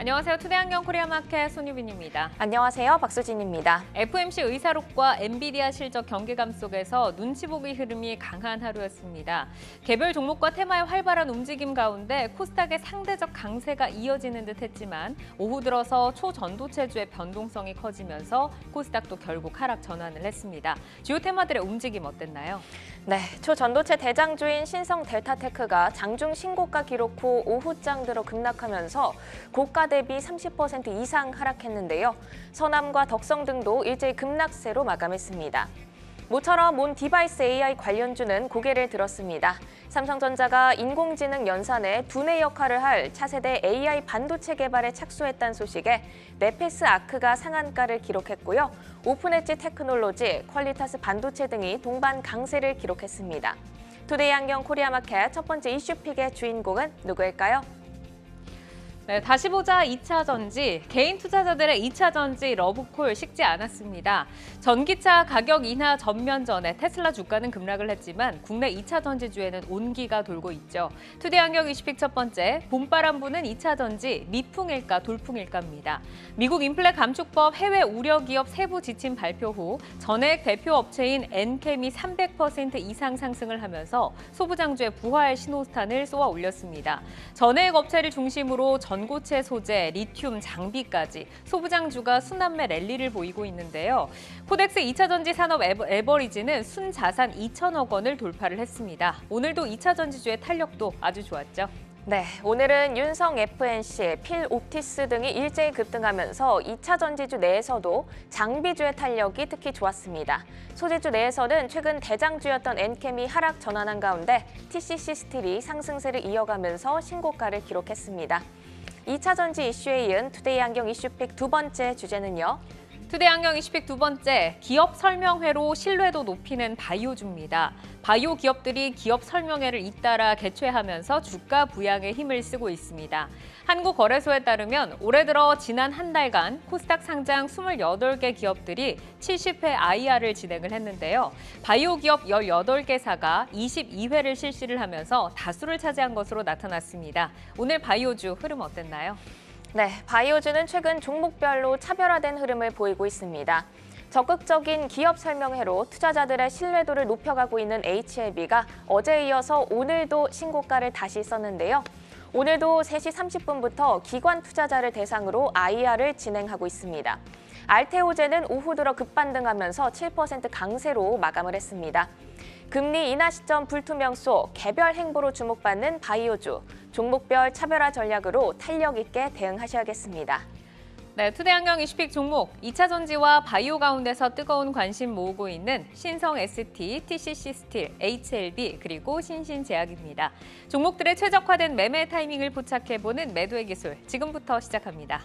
안녕하세요. 투데이안경 코리아마켓 손유빈입니다. 안녕하세요. 박수진입니다. FOMC 의사록과 엔비디아 실적 경계감 속에서 눈치 보기 흐름이 강한 하루였습니다. 개별 종목과 테마의 활발한 움직임 가운데 코스닥의 상대적 강세가 이어지는 듯했지만 오후 들어서 초전도체주의 변동성이 커지면서 코스닥도 결국 하락 전환을 했습니다. 주요 테마들의 움직임 어땠나요? 네, 초전도체 대장주인 신성 델타테크가 장중 신고가 기록 후 오후장 들어 급락하면서 고가 대비 30% 이상 하락했는데요. 서남과 덕성 등도 일제히 급락세로 마감했습니다. 모처럼 온 디바이스 AI 관련주는 고개를 들었습니다. 삼성전자가 인공지능 연산에 두뇌 역할을 할 차세대 AI 반도체 개발에 착수했다는 소식에 네페스 아크가 상한가를 기록했고요. 오픈엣지 테크놀로지, 퀄리타스 반도체 등이 동반 강세를 기록했습니다. 투데이 안경 코리아마켓 첫 번째 이슈픽의 주인공은 누구일까요? 네, 다시 보자 2차 전지. 개인 투자자들의 2차 전지 러브콜 식지 않았습니다. 전기차 가격 인하 전면 전에 테슬라 주가는 급락을 했지만 국내 2차 전지주에는 온기가 돌고 있죠. 투데이 안경 이슈픽 첫 번째, 봄바람 부는 2차 전지 미풍일까 돌풍일까입니다. 미국 인플레 감축법 해외 우려 기업 세부 지침 발표 후 전액 대표 업체인 엔캠이 300% 이상 상승을 하면서 소부장주의 부활 신호탄을 쏘아 올렸습니다. 전액 업체를 중심으로 전고체 소재, 리튬, 장비까지 소부장주가 순환매 랠리를 보이고 있는데요. 코덱스 2차 전지 산업 에버리지는 순자산 2천억 원을 돌파를 했습니다. 오늘도 2차 전지주의 탄력도 아주 좋았죠. 네, 오늘은 윤성 FNC, 필 옵티스 등이 일제히 급등하면서 2차 전지주 내에서도 장비주의 탄력이 특히 좋았습니다. 소재주 내에서는 최근 대장주였던 엔캠이 하락 전환한 가운데 TCC 스틸이 상승세를 이어가면서 신고가를 기록했습니다. 2차 전지 이슈에 이은 투데이 안경 이슈픽 두 번째 주제는요. 투데이 안경 이슈픽 두 번째, 기업 설명회로 신뢰도 높이는 바이오주입니다. 바이오 기업들이 기업 설명회를 잇따라 개최하면서 주가 부양에 힘을 쓰고 있습니다. 한국거래소에 따르면 올해 들어 지난 한 달간 코스닥 상장 28개 기업들이 70회 IR을 진행을 했는데요. 바이오 기업 18개사가 22회를 실시를 하면서 다수를 차지한 것으로 나타났습니다. 오늘 바이오주 흐름 어땠나요? 네, 바이오주는 최근 종목별로 차별화된 흐름을 보이고 있습니다. 적극적인 기업 설명회로 투자자들의 신뢰도를 높여가고 있는 HLB가 어제에 이어서 오늘도 신고가를 다시 썼는데요. 오늘도 3시 30분부터 기관 투자자를 대상으로 IR을 진행하고 있습니다. 알테오제는 오후 들어 급반등하면서 7% 강세로 마감을 했습니다. 금리 인하 시점 불투명소, 개별 행보로 주목받는 바이오주, 종목별 차별화 전략으로 탄력 있게 대응하셔야겠습니다. 네, 투데이 안경 이슈픽 종목, 2차 전지와 바이오 가운데서 뜨거운 관심 모으고 있는 신성 ST, TCC 스틸, HLB, 그리고 신신제약입니다. 종목들의 최적화된 매매 타이밍을 포착해보는 매도의 기술, 지금부터 시작합니다.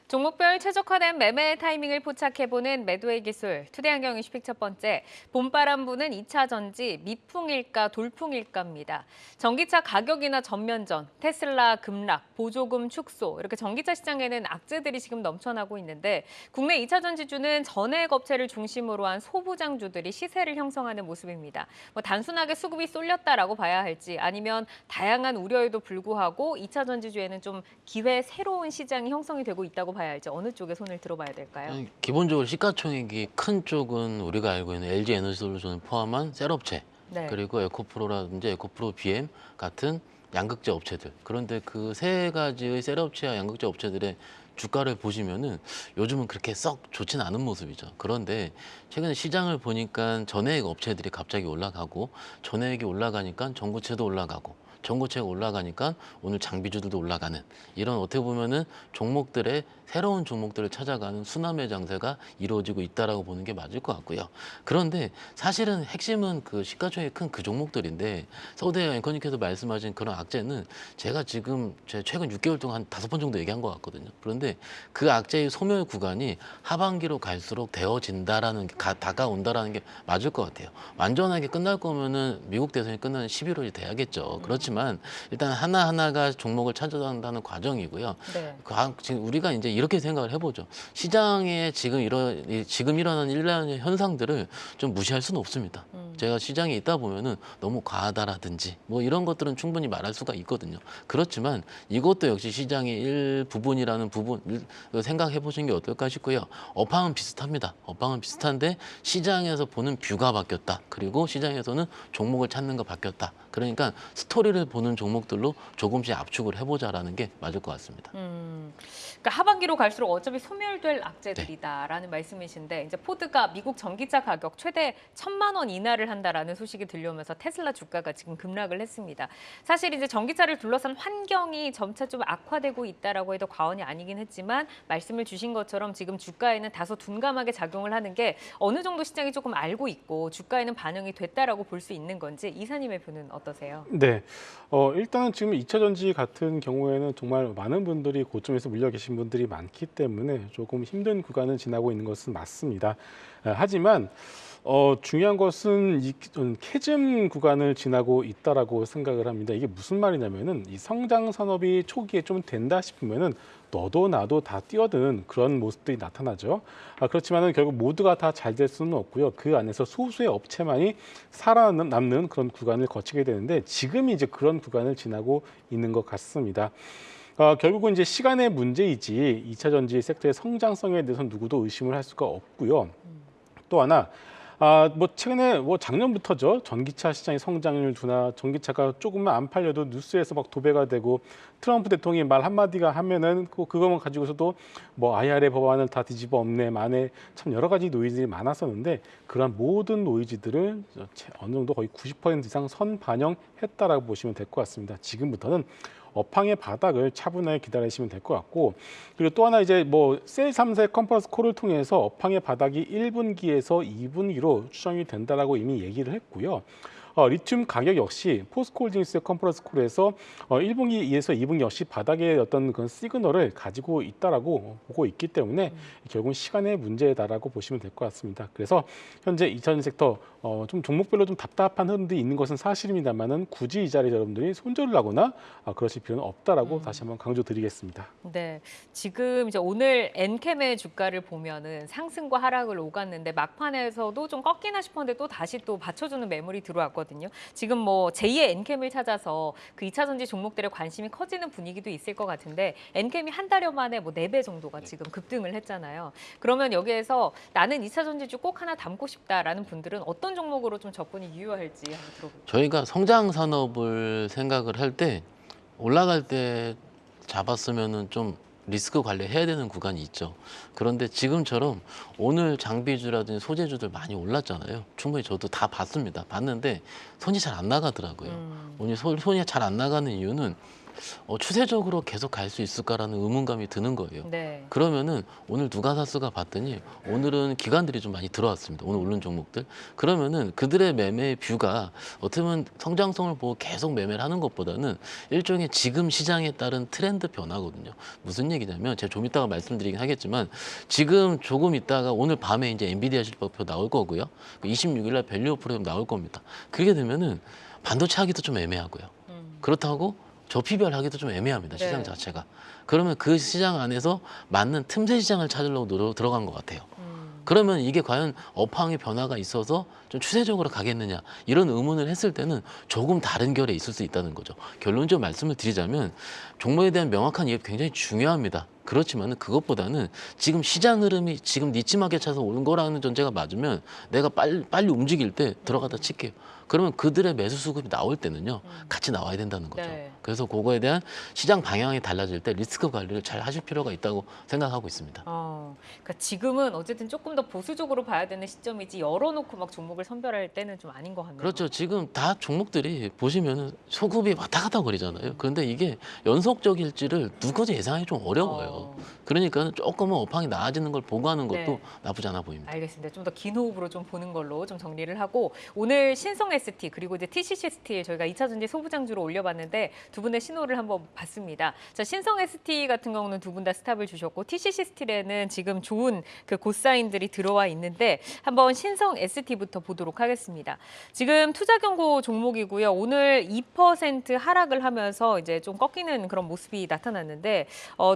종목별 최적화된 매매 타이밍을 포착해보는 매도의 기술, 투데이 안경 이슈픽 첫 번째, 봄바람 부는 2차 전지 미풍일까 돌풍일까입니다. 전기차 가격이나 전면전, 테슬라 급락, 보조금 축소, 이렇게 전기차 시장에는 악재들이 지금 넘쳐나고 있는데 국내 2차 전지주는 전액 업체를 중심으로 한 소부장주들이 시세를 형성하는 모습입니다. 단순하게 수급이 쏠렸다라고 봐야 할지 아니면 다양한 우려에도 불구하고 2차 전지주에는 좀 기회 새로운 시장이 형성이 되고 있다고 봐야 할지 어느 쪽에 손을 들어봐야 될까요? 기본적으로 시가총액이 큰 쪽은 우리가 알고 있는 LG 에너지솔루션을 포함한 셀업체, 네. 그리고 에코프로라든지 에코프로 BM 같은 양극재 업체들. 그런데 그 세 가지의 셀업체와 양극재 업체들의 주가를 보시면은 요즘은 그렇게 썩 좋지는 않은 모습이죠. 그런데 최근에 시장을 보니까 전해액 업체들이 갑자기 올라가고 전해액이 올라가니까 전고체도 올라가고 전고체가 올라가니까 오늘 장비주들도 올라가는 이런 어떻게 보면은 종목들의 새로운 종목들을 찾아가는 순환매 장세가 이루어지고 있다라고 보는 게 맞을 것 같고요. 그런데 사실은 핵심은 그 시가총액이 큰 그 종목들인데 서울대 앵커님께서 말씀하신 그런 악재는 제가 지금 제 최근 6개월 동안 한 5번 정도 얘기한 것 같거든요. 그런데 그 악재의 소멸 구간이 하반기로 갈수록 되어진다라는 게 다가온다라는 게 맞을 것 같아요. 완전하게 끝날 거면은 미국 대선이 끝나는 11월이 돼야겠죠. 그렇지만 일단 하나하나가 종목을 찾아간다는 과정이고요. 네. 지금 우리가 이제 이렇게 생각을 해보죠. 시장에 지금 일어나는 일련의 현상들을 좀 무시할 수는 없습니다. 제가 시장에 있다 보면은 너무 과하다라든지 뭐 이런 것들은 충분히 말할 수가 있거든요. 그렇지만 이것도 역시 시장의 일부분이라는 부분 생각해 보시는 게 어떨까 싶고요. 업황은 비슷합니다. 업황은 비슷한데 시장에서 보는 뷰가 바뀌었다. 그리고 시장에서는 종목을 찾는 거 바뀌었다. 그러니까 스토리를 보는 종목들로 조금씩 압축을 해보자라는 게 맞을 것 같습니다. 그러니까 하반기로 갈수록 어차피 소멸될 악재들이다라는 말씀이신데 이제 포드가 미국 전기차 가격 최대 1,000만 원 인하를 한다라는 소식이 들려오면서 테슬라 주가가 지금 급락을 했습니다. 사실 이제 전기차를 둘러싼 환경이 점차 좀 악화되고 있다라고 해도 과언이 아니긴 했지만 말씀을 주신 것처럼 지금 주가에는 다소 둔감하게 작용을 하는 게 어느 정도 시장이 조금 알고 있고 주가에는 반영이 됐다라고 볼 수 있는 건지 이사님의 표는 어떠세요? 네, 일단은 지금 2차 전지 같은 경우에는 정말 많은 분들이 고점에서 물려 계신 분들이 많기 때문에 조금 힘든 구간을 지나고 있는 것은 맞습니다. 하지만 중요한 것은 이 캐즘 구간을 지나고 있다라고 생각을 합니다. 이게 무슨 말이냐면은 이 성장 산업이 초기에 좀 된다 싶으면은 너도 나도 다 뛰어드는 그런 모습들이 나타나죠. 그렇지만은 결국 모두가 다 잘 될 수는 없고요. 그 안에서 소수의 업체만이 살아남는 그런 구간을 거치게 되는데 지금이 이제 그런 구간을 지나고 있는 것 같습니다. 결국은 이제 시간의 문제이지 2차 전지 섹터의 성장성에 대해서 누구도 의심을 할 수가 없고요. 또 하나, 뭐 최근에 뭐 작년부터죠. 전기차 시장의 성장률 둔화, 전기차가 조금만 안 팔려도 뉴스에서 막 도배가 되고 트럼프 대통령이 말 한마디가 하면은 그것만 가지고서도 뭐 IRA 법안을 다 뒤집어 엎네 마네 참 여러 가지 노이즈들이 많았었는데 그런 모든 노이즈들을 어느 정도 거의 90% 이상 선반영했다라고 보시면 될 것 같습니다. 지금부터는 업황의 바닥을 차분하게 기다리시면 될 것 같고 그리고 또 하나 이제 뭐 셀 3세 컨퍼런스 콜을 통해서 업황의 바닥이 1분기에서 2분기로 추정이 된다라고 이미 얘기를 했고요. 리튬 가격 역시 포스코홀딩스의 컨퍼런스 콜에서 1분기에서 2분기 역시 바닥의 어떤 그런 시그널을 가지고 있다라고 보고 있기 때문에 결국은 시간의 문제다라고 보시면 될 것 같습니다. 그래서 현재 2차 전지 섹터 좀 종목별로 좀 답답한 흐름들이 있는 것은 사실입니다만은 굳이 이 자리에 여러분들이 손절을 하거나 그러실 필요는 없다라고 다시 한번 강조드리겠습니다. 네, 지금 이제 오늘 엔캠의 주가를 보면은 상승과 하락을 오갔는데 막판에서도 좀 꺾이나 싶었는데 또 다시 또 받쳐주는 매물이 들어왔거든요. 지금 뭐 제2의 엔캠을 찾아서 그 2차 전지 종목들의 관심이 커지는 분위기도 있을 것 같은데 엔캠이 한 달여 만에 뭐 4배 정도가 지금 급등을 했잖아요. 그러면 여기에서 나는 2차 전지주 꼭 하나 담고 싶다라는 분들은 어떤 종목으로 좀 접근이 유효할지 한번 들어볼게요. 저희가 성장 산업을 생각을 할 때 올라갈 때 잡았으면은 좀 리스크 관리해야 되는 구간이 있죠. 그런데 지금처럼 오늘 장비주라든지 소재주들 많이 올랐잖아요. 충분히 저도 다 봤습니다. 봤는데 손이 잘 안 나가더라고요. 오늘 손이 잘 안 나가는 이유는 추세적으로 계속 갈 수 있을까라는 의문감이 드는 거예요. 네. 그러면은 오늘 누가 샀을까 봤더니 오늘은 기관들이 좀 많이 들어왔습니다. 오늘 오른 종목들. 그러면은 그들의 매매 뷰가 어떻게 보면 성장성을 보고 계속 매매를 하는 것보다는 일종의 지금 시장에 따른 트렌드 변화거든요. 무슨 얘기냐면 제가 좀 이따가 말씀드리긴 하겠지만 지금 조금 있다가 오늘 밤에 이제 엔비디아 실적표 나올 거고요. 26일 날 밸류 프로그램 나올 겁니다. 그렇게 되면은 반도체 하기도 좀 애매하고요. 그렇다고 저피별 하기도 좀 애매합니다. 시장 네. 자체가. 그러면 그 시장 안에서 맞는 틈새 시장을 찾으려고 들어간 것 같아요. 그러면 이게 과연 업황의 변화가 있어서 좀 추세적으로 가겠느냐 이런 의문을 했을 때는 조금 다른 결에 있을 수 있다는 거죠. 결론적으로 말씀을 드리자면 종목에 대한 명확한 이해 굉장히 중요합니다. 그렇지만은 그것보다는 지금 시장 흐름이 지금 니침하게 차서 오는 거라는 전제가 맞으면 내가 빨리 움직일 때 들어가다 칠게요. 그러면 그들의 매수 수급이 나올 때는요, 같이 나와야 된다는 거죠. 네. 그래서 그거에 대한 시장 방향이 달라질 때 리스크 관리를 잘 하실 필요가 있다고 생각하고 있습니다. 그러니까 지금은 어쨌든 조금 더 보수적으로 봐야 되는 시점이지 열어놓고 막 종목을 선별할 때는 좀 아닌 것 같네요. 그렇죠. 지금 다 종목들이 보시면은 소급이 왔다 갔다 거리잖아요. 그런데 이게 연속적일지를 누구도 예상하기 좀 어려워요. 그러니까 조금은 업황이 나아지는 걸 보고하는 것도 네. 나쁘지 않아 보입니다. 알겠습니다. 좀 더 긴 호흡으로 좀 보는 걸로 좀 정리를 하고 오늘 신성 ST 그리고 이제 TCC 스틸 저희가 2차 전지 소부장주로 올려봤는데 두 분의 신호를 한번 봤습니다. 자, 신성 ST 같은 경우는 두 분 다 스탑을 주셨고 TCC 스틸에는 지금 좋은 그 고사인들이 들어와 있는데 한번 신성 ST부터 보도록 하겠습니다. 지금 투자 경고 종목이고요. 오늘 2% 하락을 하면서 이제 좀 꺾이는 그런 모습이 나타났는데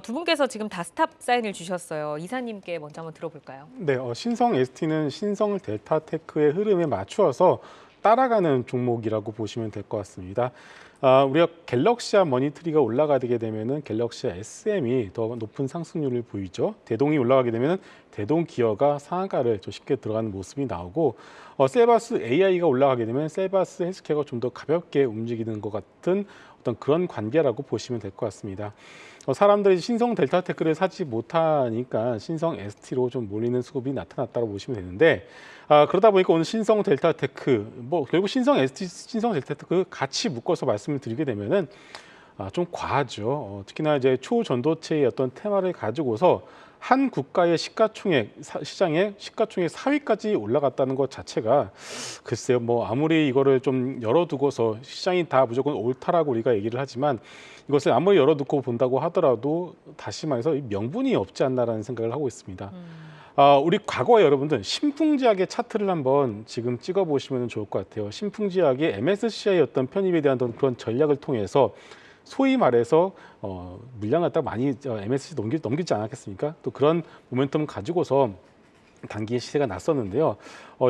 두 분께서 지금 다 스탑 사인을 주셨어요. 이사님께 먼저 한번 들어볼까요? 네, 신성 ST는 신성 델타테크의 흐름에 맞추어서 따라가는 종목이라고 보시면 될 것 같습니다. 우리가 갤럭시아 머니트리가 올라가게 되면은 갤럭시아 SM이 더 높은 상승률을 보이죠. 대동이 올라가게 되면은 대동 기어가 상한가를 좀 쉽게 들어가는 모습이 나오고 셀바스 AI가 올라가게 되면 셀바스 헬스케어가 좀 더 가볍게 움직이는 것 같은 어떤 그런 관계라고 보시면 될 것 같습니다. 사람들이 신성 델타테크를 사지 못하니까 신성 ST로 좀 몰리는 수급이 나타났다고 보시면 되는데 그러다 보니까 오늘 신성 델타테크 결국 신성 ST, 신성 델타테크 같이 묶어서 말씀을 드리게 되면은 좀 과하죠. 특히나 이제 초전도체의 어떤 테마를 가지고서 한 국가의 시가총액 시장의 시가총액 4위까지 올라갔다는 것 자체가 글쎄요, 아무리 이거를 좀 열어두고서 시장이 다 무조건 옳다라고 우리가 얘기를 하지만 이것을 아무리 열어두고 본다고 하더라도 다시 말해서 명분이 없지 않나라는 생각을 하고 있습니다. 우리 과거에 여러분들 신풍지약의 차트를 한번 지금 찍어보시면 좋을 것 같아요. 신풍지약의 MSCI 어떤 편입에 대한 그런 전략을 통해서 소위 말해서 물량을 갖다 많이 MSCI 넘기지 않았겠습니까? 또 그런 모멘텀을 가지고서 단기의 시세가 났었는데요.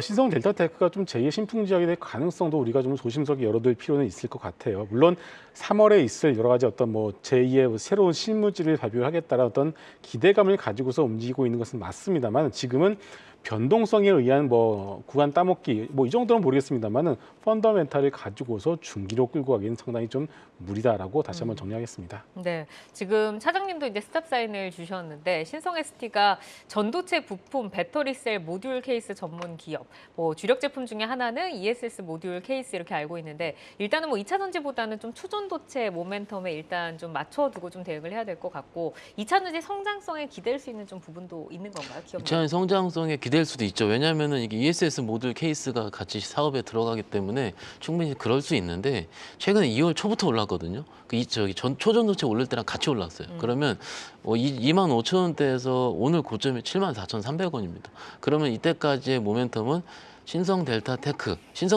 신성 델타테크가 좀 제2의 신풍지약이 될 가능성도 우리가 좀 조심스럽게 열어둘 필요는 있을 것 같아요. 물론 3월에 있을 여러 가지 어떤 제2의 새로운 실무지를 발표하겠다라는 어떤 기대감을 가지고서 움직이고 있는 것은 맞습니다만 지금은 변동성에 의한 구간 따먹기 이 정도는 모르겠습니다만은 펀더멘탈을 가지고서 중기로 끌고 가기는 상당히 좀 무리다라고 다시 한번 정리하겠습니다. 네, 지금 차장님도 이제 스탑 사인을 주셨는데 신성 ST가 전도체 부품, 배터리셀, 모듈 케이스 전문 기업, 주력 제품 중에 하나는 ESS 모듈 케이스 이렇게 알고 있는데 일단은 2차 전지보다는 좀 초전도체 모멘텀에 일단 좀 맞춰두고 좀 대응을 해야 될 것 같고 2차 전지 성장성에 기댈 수 있는 좀 부분도 있는 건가요? 기업 2차 성장성에 기댈 수도 있죠. 왜냐하면은 이게 ESS 모듈 케이스가 같이 사업에 들어가기 때문에 충분히 그럴 수 있는데 최근에 2월 초부터 올랐거든요. 초전도체 올릴 때랑 같이 올랐어요. 그러면 25,000원대에서 오늘 고점이 74,300원입니다. 그러면 이때까지의 모멘텀은 신성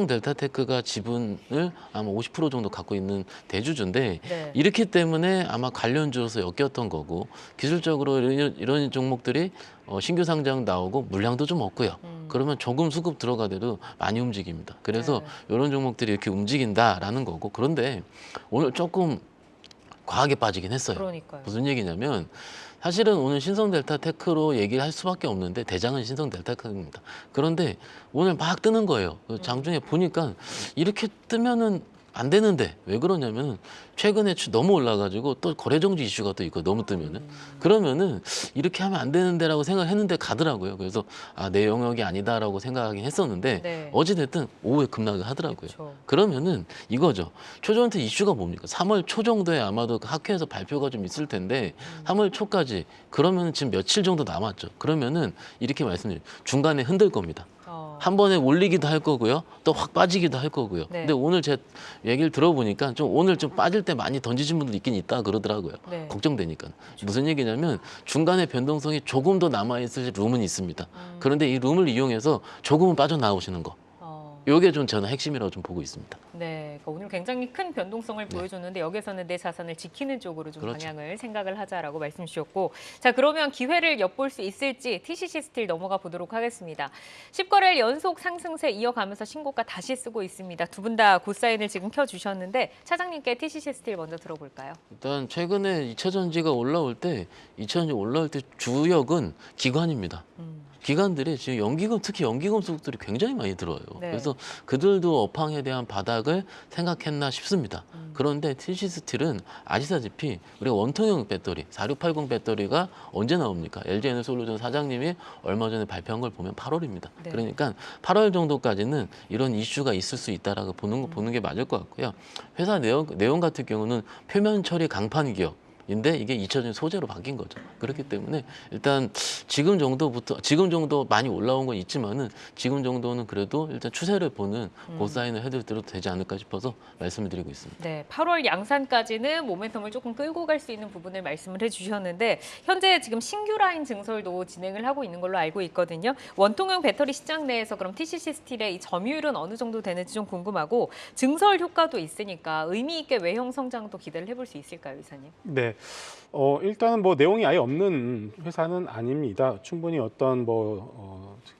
델타테크가 지분을 아마 50% 정도 갖고 있는 대주주인데 네. 이렇기 때문에 아마 관련주로서 엮였던 거고 기술적으로 이런 종목들이 신규 상장 나오고 물량도 좀 없고요. 그러면 조금 수급 들어가더라도 많이 움직입니다. 그래서 이런 종목들이 이렇게 움직인다라는 거고 그런데 오늘 조금 과하게 빠지긴 했어요. 그러니까요. 무슨 얘기냐면 사실은 오늘 신성 델타테크로 얘기를 할 수밖에 없는데 대장은 신성 델타테크입니다. 그런데 오늘 막 뜨는 거예요. 장중에 보니까 이렇게 뜨면은 안 되는데 왜 그러냐면 최근에 너무 올라가지고 또 거래정지 이슈가 또 있고 너무 뜨면은 그러면은 이렇게 하면 안 되는데라고 생각을 했는데 가더라고요. 그래서 내 영역이 아니다라고 생각하긴 했었는데 네. 어찌됐든 오후에 급락을 하더라고요. 그렇죠. 그러면은 이거죠. 초전도체 이슈가 뭡니까? 3월 초 정도에 아마도 학회에서 발표가 좀 있을 텐데 3월 초까지 그러면 지금 며칠 정도 남았죠. 그러면은 이렇게 말씀드려요. 중간에 흔들 겁니다. 한 번에 올리기도 할 거고요. 또 확 빠지기도 할 거고요. 네. 근데 오늘 제 얘기를 들어보니까 좀 오늘 좀 빠질 때 많이 던지신 분들 있긴 있다 그러더라고요. 네. 걱정되니까. 무슨 얘기냐면 중간에 변동성이 조금 더 남아있을 룸은 있습니다. 그런데 이 룸을 이용해서 조금은 빠져나오시는 거. 요게 좀 저는 핵심이라고 좀 보고 있습니다. 네, 그러니까 오늘 굉장히 큰 변동성을 보여줬는데 여기서는 내 자산을 지키는 쪽으로 좀 그렇죠. 방향을 생각을 하자라고 말씀 주셨고, 자 그러면 기회를 엿볼 수 있을지 TCC 스틸 넘어가 보도록 하겠습니다. 10거래일 연속 상승세 이어가면서 신고가 다시 쓰고 있습니다. 두 분 다 굿사인을 지금 켜주셨는데 차장님께 TCC 스틸 먼저 들어볼까요? 일단 최근에 2차전지가 올라올 때 주역은 기관입니다. 기관들이 지금 연기금, 특히 연기금 수급들이 굉장히 많이 들어요. 네. 그래서 그들도 업황에 대한 바닥을 생각했나 싶습니다. 그런데 TC 스틸은 아시다시피 우리가 원통형 배터리, 4680 배터리가 언제 나옵니까? LG에너솔루션 사장님이 얼마 전에 발표한 걸 보면 8월입니다. 네. 그러니까 8월 정도까지는 이런 이슈가 있을 수 있다라고 보는 게 맞을 것 같고요. 회사 내용 같은 경우는 표면 처리 강판 기업. 인데 이게 2차전지 소재로 바뀐 거죠. 그렇기 때문에 일단 지금 정도 많이 올라온 건 있지만은 지금 정도는 그래도 일단 추세를 보는 고사인을 해드려도 되지 않을까 싶어서 말씀을 드리고 있습니다. 네, 8월 양산까지는 모멘텀을 조금 끌고 갈 수 있는 부분을 말씀을 해주셨는데 현재 지금 신규 라인 증설도 진행을 하고 있는 걸로 알고 있거든요. 원통형 배터리 시장 내에서 그럼 TCC 스틸의 이 점유율은 어느 정도 되는지 좀 궁금하고 증설 효과도 있으니까 의미 있게 외형 성장도 기대를 해볼 수 있을까요, 이사님? 네. 일단은 뭐 내용이 아예 없는 회사는 아닙니다. 충분히 어떤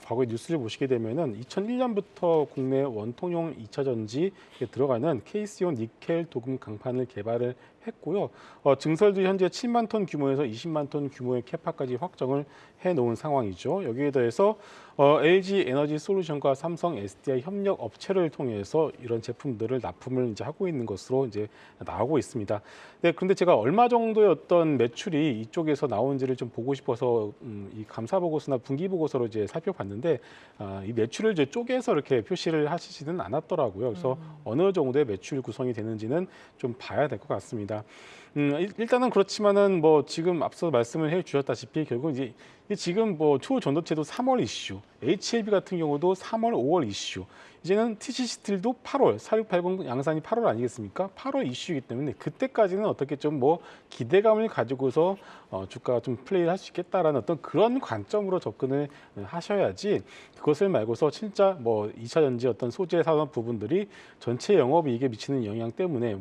과거의 뉴스를 보시게 되면은 2001년부터 국내 원통형 2차 전지에 들어가는 케이스용 니켈 도금 강판을 개발을 했고요. 증설도 현재 7만 톤 규모에서 20만 톤 규모의 캐파까지 확정을 해놓은 상황이죠. 여기에 더해서 LG 에너지 솔루션과 삼성 SDI 협력 업체를 통해서 이런 제품들을 납품을 이제 하고 있는 것으로 이제 나오고 있습니다. 네, 그런데 제가 얼마 정도의 어떤 매출이 이쪽에서 나온지를 좀 보고 싶어서 이 감사 보고서나 분기 보고서로 이제 살펴봤는데 이 매출을 이제 쪼개서 이렇게 표시를 하시지는 않았더라고요. 그래서 어느 정도의 매출 구성이 되는지는 좀 봐야 될 것 같습니다. 일단은 그렇지만은 뭐 지금 앞서 말씀을 해주셨다시피 결국 이제 지금 초전도체도 3월 이슈, HLB 같은 경우도 3월, 5월 이슈. 이제는 TCC 스틸도 8월, 4680 양산이 8월 아니겠습니까? 8월 이슈이기 때문에 그때까지는 어떻게 좀 기대감을 가지고서 주가가 좀 플레이를 할 수 있겠다라는 어떤 그런 관점으로 접근을 하셔야지 그것을 말고서 진짜 2차 전지 어떤 소재 산업 부분들이 전체 영업이익에 미치는 영향 때문에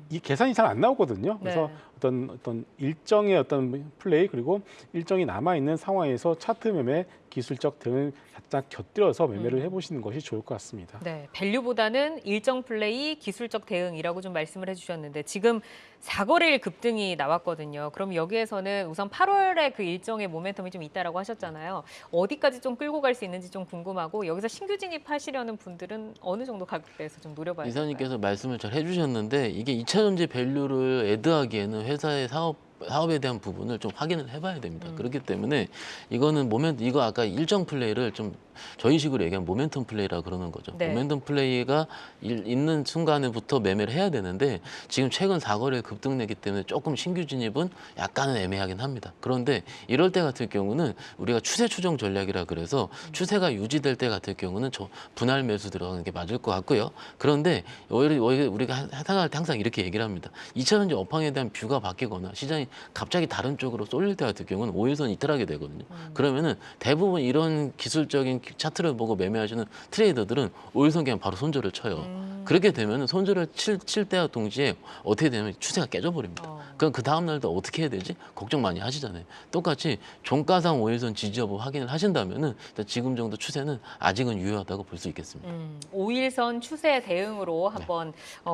이 계산이 잘 안 나오거든요. 그래서 네. 어떤 일정의 어떤 플레이 그리고 일정이 남아 있는 상황에서 차트 매매, 기술적 대응을 살짝 곁들여서 매매를 해보시는 것이 좋을 것 같습니다. 네, 밸류보다는 일정 플레이, 기술적 대응이라고 좀 말씀을 해주셨는데 지금 4거래일 급등이 나왔거든요. 그럼 여기에서는 우선 8월에 그 일정의 모멘텀이 좀 있다라고 하셨잖아요. 어디까지 좀 끌고 갈 수 있는지 좀 궁금하고 여기서 신규 진입하시려는 분들은 어느 정도 가격대에서 좀 노려봐야 될까요? 이사님께서 말씀을 잘 해주셨는데 이게 2차 전지 밸류를 애드하기에는 회사의 사업에 대한 부분을 좀 확인을 해봐야 됩니다. 그렇기 때문에 이거는 이거 아까 일정 플레이를 좀 저희 식으로 얘기하면 모멘텀 플레이라 그러는 거죠. 네. 모멘텀 플레이가 있는 순간에부터 매매를 해야 되는데 지금 최근 4거래일 급등내기 때문에 조금 신규 진입은 약간은 애매하긴 합니다. 그런데 이럴 때 같은 경우는 우리가 추세 추정 전략이라 그래서 추세가 유지될 때 같은 경우는 분할 매수 들어가는 게 맞을 것 같고요. 그런데 오히려 우리가 생각할 때 항상 이렇게 얘기를 합니다. 2차 전지 업황에 대한 뷰가 바뀌거나 시장이 갑자기 다른 쪽으로 쏠릴 때 같은 경우는 5일선 이탈하게 되거든요. 그러면은 대부분 이런 기술적인 차트를 보고 매매하시는 트레이더들은 5일선 그냥 바로 손절을 쳐요. 그렇게 되면은 손절을 칠 때와 동시에 어떻게 되면 추세가 깨져버립니다. 그럼 그 다음 날도 어떻게 해야 되지? 걱정 많이 하시잖아요. 똑같이 종가상 5일선 지지 여부 확인을 하신다면은 지금 정도 추세는 아직은 유효하다고 볼 수 있겠습니다. 5일선 추세 대응으로 한번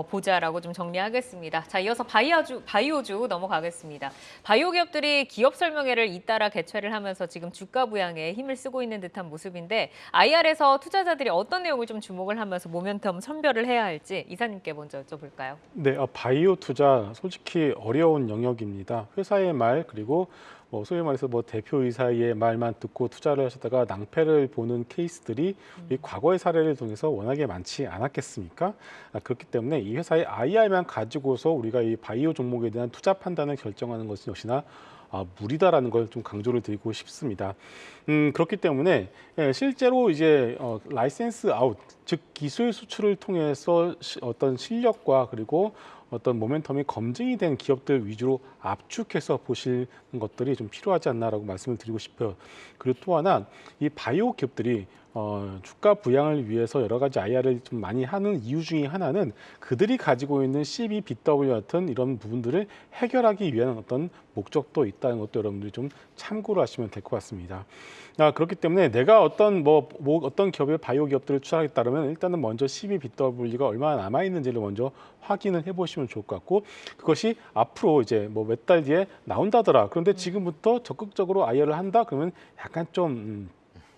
보자라고 좀 정리하겠습니다. 자, 이어서 바이오주 넘어가겠습니다. 바이오 기업들이 기업 설명회를 잇따라 개최를 하면서 지금 주가 부양에 힘을 쓰고 있는 듯한 모습인데 IR에서 투자자들이 어떤 내용을 좀 주목을 하면서 모멘텀 선별을 해야 할지 이사님께 먼저 여쭤볼까요? 네, 바이오 투자 솔직히 어려운 영역입니다. 회사의 말 그리고 소위 말해서 대표이사의 말만 듣고 투자를 하셨다가 낭패를 보는 케이스들이 이 과거의 사례를 통해서 워낙에 많지 않았겠습니까? 그렇기 때문에 이 회사의 IR만 가지고서 우리가 이 바이오 종목에 대한 투자 판단을 결정하는 것은 역시나 무리다라는 걸 좀 강조를 드리고 싶습니다. 그렇기 때문에 실제로 이제 라이센스 아웃, 즉 기술 수출을 통해서 어떤 실력과 그리고 어떤 모멘텀이 검증이 된 기업들 위주로 압축해서 보시는 것들이 좀 필요하지 않나라고 말씀을 드리고 싶어요. 그리고 또 하나 이 바이오 기업들이 주가 부양을 위해서 여러 가지 IR을 좀 많이 하는 이유 중에 하나는 그들이 가지고 있는 CBBW 같은 이런 부분들을 해결하기 위한 어떤 목적도 있다는 것도 여러분들이 좀 참고를 하시면 될 것 같습니다. 그렇기 때문에 내가 어떤 어떤 기업의 바이오 기업들을 투자하겠다면 일단은 먼저 CBBW가 얼마나 남아 있는지를 먼저 확인을 해보시면 좋을 것 같고, 그것이 앞으로 이제 뭐 몇 달 뒤에 나온다더라. 그런데 지금부터 적극적으로 IR을 한다. 그러면 약간 좀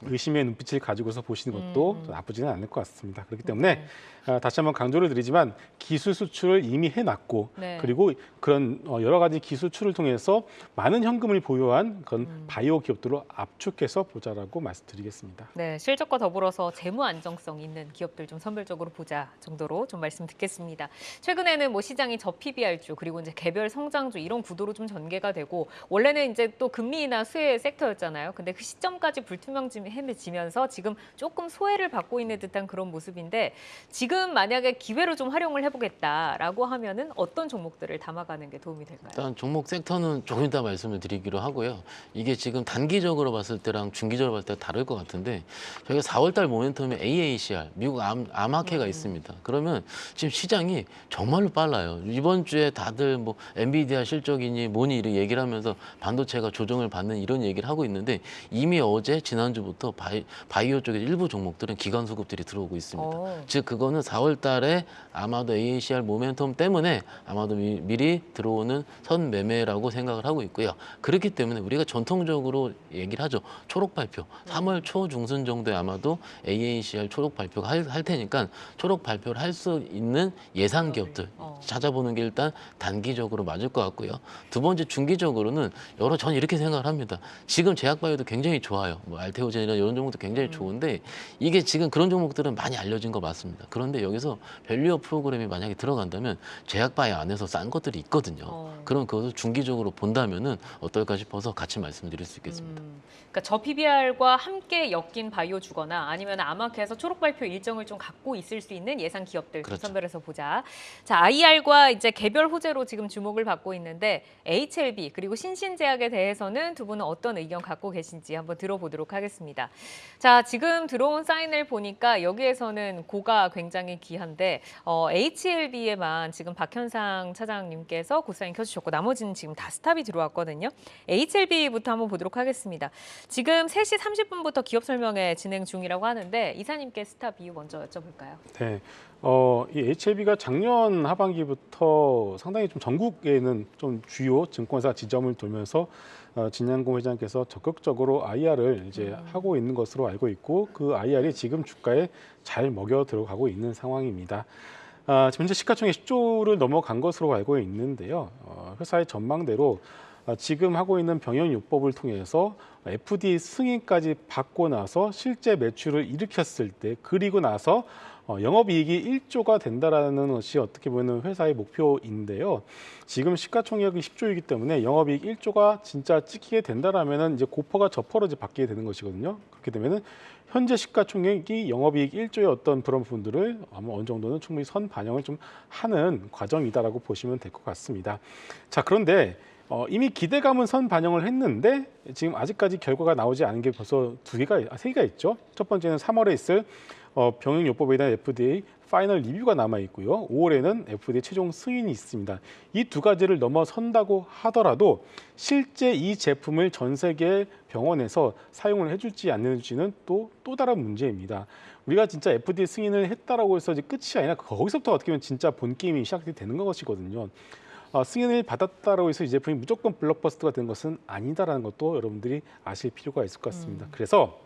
의심의 눈빛을 가지고서 보시는 것도 나쁘지는 않을 것 같습니다. 그렇기 때문에 다시 한번 강조를 드리지만 기술 수출을 이미 해놨고 네. 그리고 그런 여러 가지 기술 수출을 통해서 많은 현금을 보유한 그런 바이오 기업들로 압축해서 보자라고 말씀드리겠습니다. 네, 실적과 더불어서 재무 안정성 있는 기업들 좀 선별적으로 보자 정도로 좀 말씀 듣겠습니다. 최근에는 뭐 시장이 저PBR주 그리고 이제 개별 성장주 이런 구도로 좀 전개가 되고, 원래는 이제 또 금리 인하 수혜 섹터였잖아요. 근데 그 시점까지 불투명해지면서 지금 조금 소외를 받고 있는 듯한 그런 모습인데, 지금 만약에 기회로 좀 활용을 해보겠다라고 하면은 어떤 종목들을 담아가는 게 도움이 될까요? 일단 종목 섹터는 조금 이따 말씀을 드리기로 하고요. 이게 지금 단기적으로 봤을 때랑 중기적으로 봤을 때 다를 것 같은데, 저희가 4월달 모멘텀에 AACR, 미국 암학회가 있습니다. 그러면 지금 시장이 정말로 빨라요. 이번 주에 다들 뭐 엔비디아 실적이니 뭐니 이렇게 얘기를 하면서 반도체가 조정을 받는 이런 얘기를 하고 있는데, 이미 어제 지난주부터 바이오 쪽의 일부 종목들은 기관 수급들이 들어오고 있습니다. 즉 그거는 4월 달에 아마도 AACR 모멘텀 때문에 아마도 미리 들어오는 선 매매라고 생각을 하고 있고요. 그렇기 때문에 우리가 전통적으로 얘기를 하죠. 초록 발표. 3월 초 중순 정도에 아마도 AACR 초록 발표가 할 테니까 초록 발표를 할 수 있는 예상 기업들 찾아보는 게 일단 단기적으로 맞을 것 같고요. 두 번째 중기적으로는 전 이렇게 생각을 합니다. 지금 제약바이오도 굉장히 좋아요. 뭐 알테오젠이나 이런 종목도 굉장히 좋은데, 이게 지금 그런 종목들은 많이 알려진 거 맞습니다. 그런데 여기서 밸류업 프로그램이 만약에 들어간다면 제약바이오 안에서 싼 것들이 있거든요. 그럼 그것을 중기적으로 본다면은 어떨까 싶어서 같이 말씀드릴 수 있겠습니다. 그러니까 저PBR과 함께 엮인 바이오 주거나 아니면 암학회에서 초록 발표 일정을 좀 갖고 있을 수 있는 예상 기업들 그렇죠. 선별해서 보자. 자, IR과 이제 개별 호재로 지금 주목을 받고 있는데 HLB 그리고 신신제약에 대해서는 두 분은 어떤 의견 갖고 계신지 한번 들어보도록 하겠습니다. 자, 지금 들어온 사인을 보니까 여기에서는 고가 굉장히 귀한데 HLB에만 지금 박현상 차장님께서 고사인 켜주셨고 나머지는 지금 다 스탑이 들어왔거든요. HLB부터 한번 보도록 하겠습니다. 지금 3시 30분부터 기업 설명회 진행 중이라고 하는데 이사님께 스탑 이유 먼저 여쭤볼까요? 네, 이 HLB가 작년 하반기부터 상당히 좀 전국에는 좀 주요 증권사 지점을 돌면서 진양공 회장께서 적극적으로 IR을 이제 하고 있는 것으로 알고 있고, 그 IR이 지금 주가에 잘 먹여 들어가고 있는 상황입니다. 지금 현재 시가총액 10조를 넘어간 것으로 알고 있는데요. 회사의 전망대로 지금 하고 있는 병역요법을 통해서 FDA 승인까지 받고 나서 실제 매출을 일으켰을 때, 그리고 나서 영업이익이 1조가 된다라는 것이 어떻게 보면 회사의 목표인데요. 지금 시가총액이 10조이기 때문에 영업이익 1조가 진짜 찍히게 된다라면은 이제 고퍼가 저퍼로 이제 바뀌게 되는 것이거든요. 그렇게 되면은 현재 시가총액이 영업이익 1조의 어떤 그런 부분들을 아마 어느 정도는 충분히 선 반영을 좀 하는 과정이다라고 보시면 될 것 같습니다. 자, 그런데 이미 기대감은 선 반영을 했는데 지금 아직까지 결과가 나오지 않은 게 벌써 세 개가 있죠. 첫 번째는 3월에 있을 병역요법에 대한 FDA 파이널 리뷰가 남아 있고요. 5월에는 FDA 최종 승인이 있습니다. 이 두 가지를 넘어선다고 하더라도 실제 이 제품을 전 세계 병원에서 사용을 해줄지 안 해줄지는 또 다른 문제입니다. 우리가 진짜 FDA 승인을 했다라고 해서 이제 끝이 아니라 거기서부터 어떻게 보면 진짜 본 게임이 시작이 되는 것이거든요. 승인을 받았다라고 해서 이 제품이 무조건 블록버스터가 된 것은 아니다라는 것도 여러분들이 아실 필요가 있을 것 같습니다. 그래서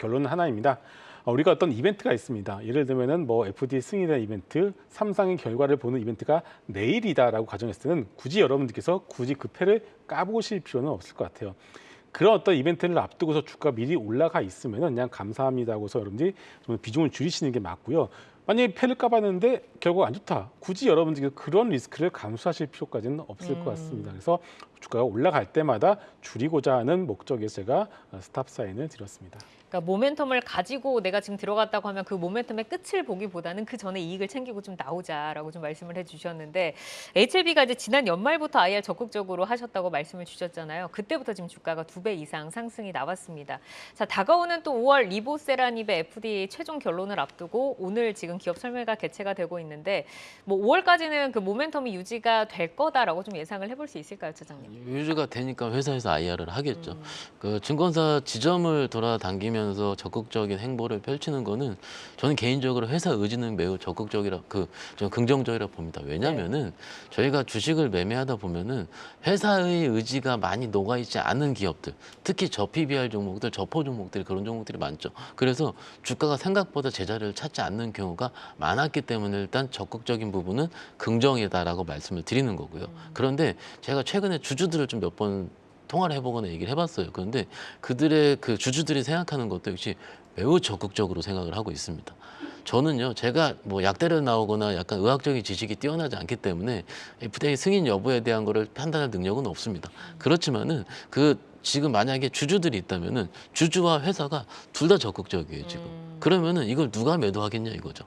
결론은 하나입니다. 우리가 어떤 이벤트가 있습니다. 예를 들면은 뭐 FDA 승인된 이벤트, 3상의 결과를 보는 이벤트가 내일이다라고 가정했을 때는 굳이 여러분들께서 그 패를 까보실 필요는 없을 것 같아요. 그런 어떤 이벤트를 앞두고서 주가가 미리 올라가 있으면은 그냥 감사합니다 하고서 여러분들이 좀 비중을 줄이시는 게 맞고요. 만약에 패를 까봤는데 결과가 안 좋다. 굳이 여러분들께서 그런 리스크를 감수하실 필요까지는 없을 것 같습니다. 그래서 주가가 올라갈 때마다 줄이고자 하는 목적에서 제가 스탑 사인을 드렸습니다. 그러니까 모멘텀을 가지고 내가 지금 들어갔다고 하면 그 모멘텀의 끝을 보기보다는 그 전에 이익을 챙기고 좀 나오자라고 좀 말씀을 해주셨는데 HLB가 이제 지난 연말부터 IR 적극적으로 하셨다고 말씀을 주셨잖아요. 그때부터 지금 주가가 2배 이상 상승이 나왔습니다. 자, 다가오는 또 5월 리보세라닙의 FDA 최종 결론을 앞두고 오늘 지금 기업 설매가 개최가 되고 있는데 뭐 5월까지는 그 모멘텀이 유지가 될 거다라고 좀 예상을 해볼 수 있을까요, 차장님? 유지가 되니까 회사에서 IR을 하겠죠. 그 증권사 지점을 돌아다니면서 적극적인 행보를 펼치는 거는 저는 개인적으로 회사 의지는 매우 적극적이라 좀 긍정적이라 봅니다. 왜냐면은 저희가 주식을 매매하다 보면은 회사의 의지가 많이 녹아 있지 않은 기업들, 특히 저PBR 종목들, 저포 종목들 그런 종목들이 많죠. 그래서 주가가 생각보다 제자리를 찾지 않는 경우가 많았기 때문에 일단 적극적인 부분은 긍정이다라고 말씀을 드리는 거고요. 그런데 제가 최근에 주주들을 좀 몇 번 통화를 해보거나 얘기를 해봤어요. 그런데 그들의 그 주주들이 생각하는 것도 역시 매우 적극적으로 생각을 하고 있습니다. 저는요, 제가 뭐 약대를 나오거나 약간 의학적인 지식이 뛰어나지 않기 때문에 FDA 승인 여부에 대한 거를 판단할 능력은 없습니다. 그렇지만은 지금 만약에 주주들이 있다면은 주주와 회사가 둘 다 적극적이에요, 지금. 그러면은 이걸 누가 매도하겠냐 이거죠.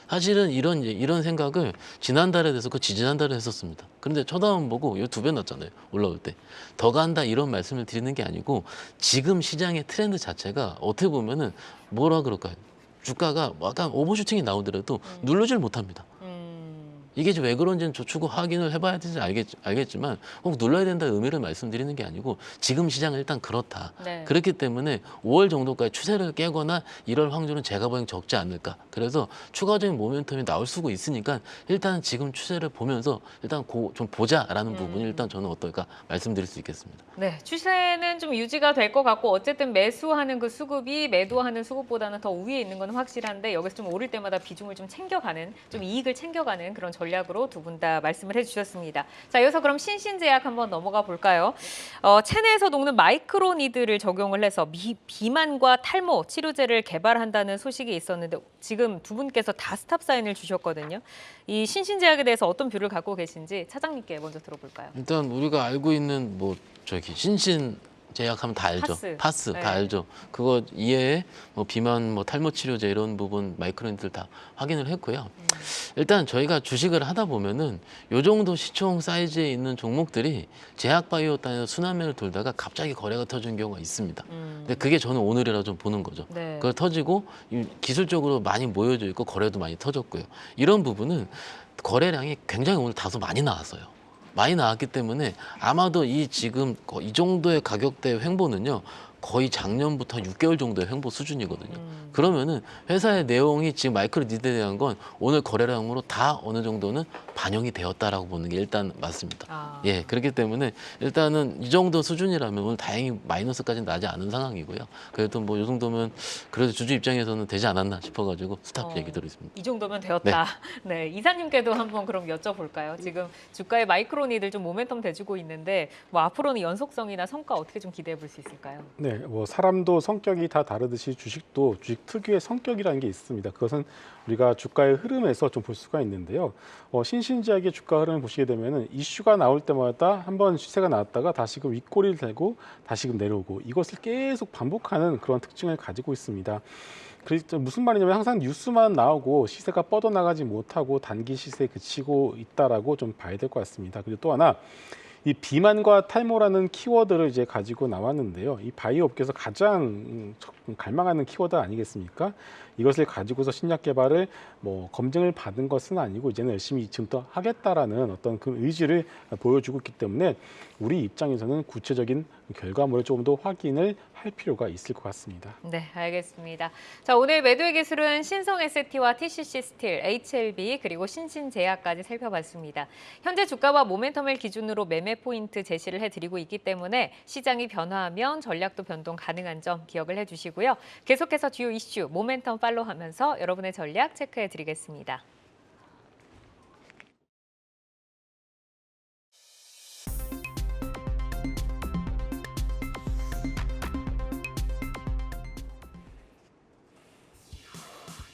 사실은 이런 생각을 지난달에 돼서 지지난달에 했었습니다. 그런데 쳐다만 보고 이거 2배 났잖아요. 올라올 때. 더 간다 이런 말씀을 드리는 게 아니고 지금 시장의 트렌드 자체가 어떻게 보면은 뭐라 그럴까요? 주가가 약간 오버슈팅이 나오더라도 누르질 못합니다. 이게 왜 그런지는 저축 확인을 해봐야 되지 알겠지만 꼭 눌러야 된다는 의미를 말씀드리는 게 아니고 지금 시장은 일단 그렇다. 네. 그렇기 때문에 5월 정도까지 추세를 깨거나 이럴 확률은 제가 보기엔 적지 않을까. 그래서 추가적인 모멘텀이 나올 수가 있으니까 일단 지금 추세를 보면서 일단 좀 보자라는 부분이 일단 저는 어떨까 말씀드릴 수 있겠습니다. 네, 추세는 좀 유지가 될 것 같고 어쨌든 매수하는 그 수급이 매도하는 수급보다는 더 위에 있는 건 확실한데 여기서 좀 오를 때마다 비중을 좀 챙겨가는, 좀 이익을 챙겨가는 그런 전략으로 두 분 다 말씀을 해주셨습니다. 자, 이어서 그럼 신신제약 한번 넘어가 볼까요? 체내에서 녹는 마이크로니드를 적용을 해서 비만과 탈모 치료제를 개발한다는 소식이 있었는데 지금 두 분께서 다 스탑 사인을 주셨거든요. 이 신신제약에 대해서 어떤 뷰를 갖고 계신지 차장님께 먼저 들어볼까요? 일단 우리가 알고 있는 신신 제약하면 다 알죠. 파스 네. 다 알죠. 그거 이외에 비만, 탈모 치료제 이런 부분 마이크로니들 다 확인을 했고요. 일단 저희가 주식을 하다 보면은 요 정도 시총 사이즈에 있는 종목들이 제약바이오단에서 순환매를 돌다가 갑자기 거래가 터진 경우가 있습니다. 근데 그게 저는 오늘이라 좀 보는 거죠. 네. 그걸 터지고 기술적으로 많이 모여져 있고 거래도 많이 터졌고요. 이런 부분은 거래량이 굉장히 오늘 다소 많이 나왔어요. 많이 나왔기 때문에 아마도 지금 이 정도의 가격대 횡보는요 거의 작년부터 6개월 정도의 횡보 수준이거든요. 그러면은 회사의 내용이 지금 마이크로니드에 대한 건 오늘 거래량으로 다 어느 정도는 반영이 되었다라고 보는 게 일단 맞습니다. 예, 그렇기 때문에 일단은 이 정도 수준이라면 오늘 다행히 마이너스까지는 나지 않은 상황이고요. 그래도 이 정도면 그래도 주주 입장에서는 되지 않았나 싶어가지고 스탑 얘기 드리겠습니다. 이 정도면 되었다. 네, 이사님께도 한번 그럼 여쭤볼까요? 지금 주가의 마이크로니들 좀 모멘텀 대주고 있는데 앞으로는 연속성이나 성과 어떻게 좀 기대해 볼 수 있을까요? 네, 사람도 성격이 다 다르듯이 주식도 주식 특유의 성격이라는 게 있습니다. 그것은 우리가 주가의 흐름에서 좀 볼 수가 있는데요. 신신제약의 주가 흐름을 보시게 되면은 이슈가 나올 때마다 한번 시세가 나왔다가 다시금 윗꼬리를 대고 다시금 내려오고 이것을 계속 반복하는 그런 특징을 가지고 있습니다. 그래서 무슨 말이냐면 항상 뉴스만 나오고 시세가 뻗어나가지 못하고 단기 시세에 그치고 있다라고 좀 봐야 될 것 같습니다. 그리고 또 하나 이 비만과 탈모라는 키워드를 이제 가지고 나왔는데요. 이 바이오 업계에서 가장 갈망하는 키워드 아니겠습니까? 이것을 가지고서 신약 개발을 검증을 받은 것은 아니고 이제는 열심히 지금부터 하겠다라는 어떤 그 의지를 보여주고 있기 때문에 우리 입장에서는 구체적인 결과물을 조금 더 확인을 할 필요가 있을 것 같습니다. 네, 알겠습니다. 자, 오늘 매도의 기술은 신성에세티와 TCC 스틸, HLB 그리고 신신제약까지 살펴봤습니다. 현재 주가와 모멘텀을 기준으로 매매 포인트 제시를 해드리고 있기 때문에 시장이 변화하면 전략도 변동 가능한 점 기억을 해주시고요. 계속해서 주요 이슈, 모멘텀 팔로우하면서 여러분의 전략 체크해드리겠습니다.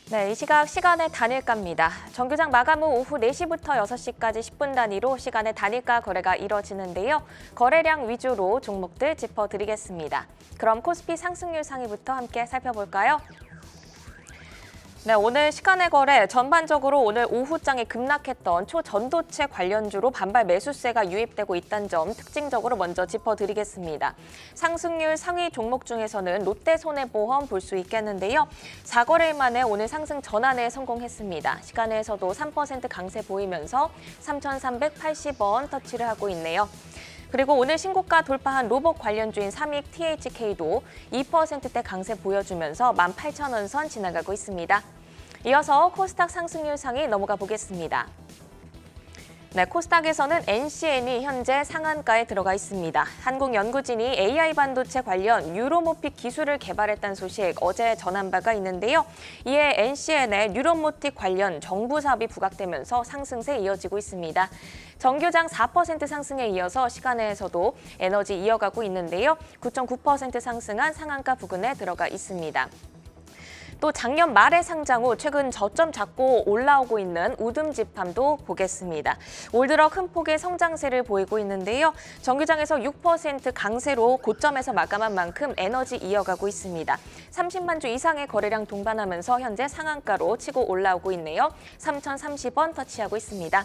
네, 이 시각 시간의 단일가입니다. 정규장 마감 후 오후 4시부터 6시까지 10분 단위로 시간의 단일가 거래가 이뤄지는데요. 거래량 위주로 종목들 짚어드리겠습니다. 그럼 코스피 상승률 상위부터 함께 살펴볼까요? 네, 오늘 시간의 거래 전반적으로 오늘 오후장에 급락했던 초전도체 관련주로 반발 매수세가 유입되고 있다는 점 특징적으로 먼저 짚어드리겠습니다. 상승률 상위 종목 중에서는 롯데손해보험 볼 수 있겠는데요. 4거래일 만에 오늘 상승 전환에 성공했습니다. 시간에서도 3% 강세 보이면서 3,380원 터치를 하고 있네요. 그리고 오늘 신고가 돌파한 로봇 관련주인 삼익 THK도 2%대 강세 보여주면서 18,000원 선 지나가고 있습니다. 이어서 코스닥 상승률 상위 넘어가 보겠습니다. 네, 코스닥에서는 NCN이 현재 상한가에 들어가 있습니다. 한국연구진이 AI 반도체 관련 뉴로모픽 기술을 개발했다는 소식 어제 전한 바가 있는데요. 이에 NCN의 뉴로모틱 관련 정부 사업이 부각되면서 상승세 이어지고 있습니다. 정규장 4% 상승에 이어서 시간에서도 에너지 이어가고 있는데요. 9.9% 상승한 상한가 부근에 들어가 있습니다. 또 작년 말에 상장 후 최근 저점 잡고 올라오고 있는 우듬지팜도 보겠습니다. 올 들어 큰 폭의 성장세를 보이고 있는데요. 정규장에서 6% 강세로 고점에서 마감한 만큼 에너지 이어가고 있습니다. 30만 주 이상의 거래량 동반하면서 현재 상한가로 치고 올라오고 있네요. 3,030원 터치하고 있습니다.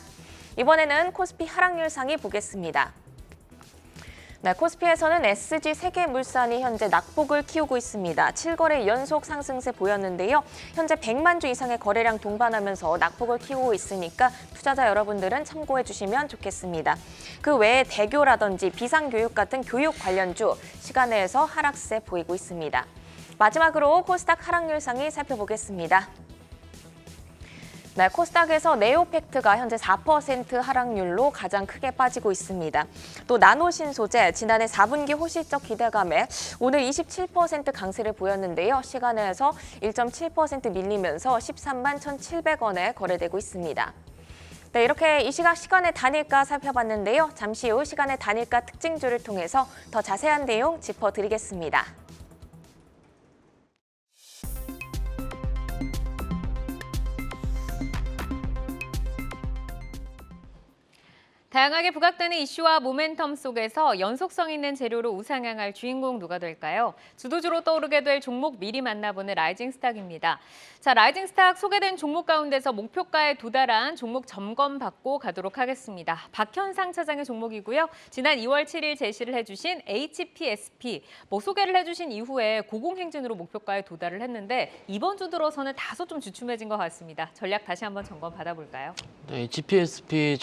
이번에는 코스피 하락률 상위 보겠습니다. 네, 코스피에서는 SG세계물산이 현재 낙폭을 키우고 있습니다. 7거래 연속 상승세 보였는데요. 현재 100만 주 이상의 거래량 동반하면서 낙폭을 키우고 있으니까 투자자 여러분들은 참고해 주시면 좋겠습니다. 그 외에 대교라든지 비상교육 같은 교육 관련주 시간에서 하락세 보이고 있습니다. 마지막으로 코스닥 하락률 상위 살펴보겠습니다. 네, 코스닥에서 네오팩트가 현재 4% 하락률로 가장 크게 빠지고 있습니다. 또 나노신소재 지난해 4분기 호실적 기대감에 오늘 27% 강세를 보였는데요. 시간에서 1.7% 밀리면서 13만 1,700원에 거래되고 있습니다. 네, 이렇게 이 시각 시간의 단일가 살펴봤는데요. 잠시 후 시간의 단일가 특징주를 통해서 더 자세한 내용 짚어드리겠습니다. 다양하게 부각되는 이슈와 모멘텀 속에서 연속성 있는 재료로 우상향할 주인공 누가 될까요? 주도주로 떠오르게 될 종목 미리 만나보는 라이징 스탁입니다. 자, 라이징 스탁 소개된 종목 가운데서 목표가에 도달한 종목 점검 받고 가도록 하겠습니다. 박현상 차장의 종목이고요. 지난 2월 7일 제시를 해주신 HPSP 소개를 해주신 이후에 고공행진으로 목표가에 도달을 했는데 이번 주 들어서는 다소 좀 주춤해진 것 같습니다. 전략 다시 한번 점검 받아볼까요? 네, HPSP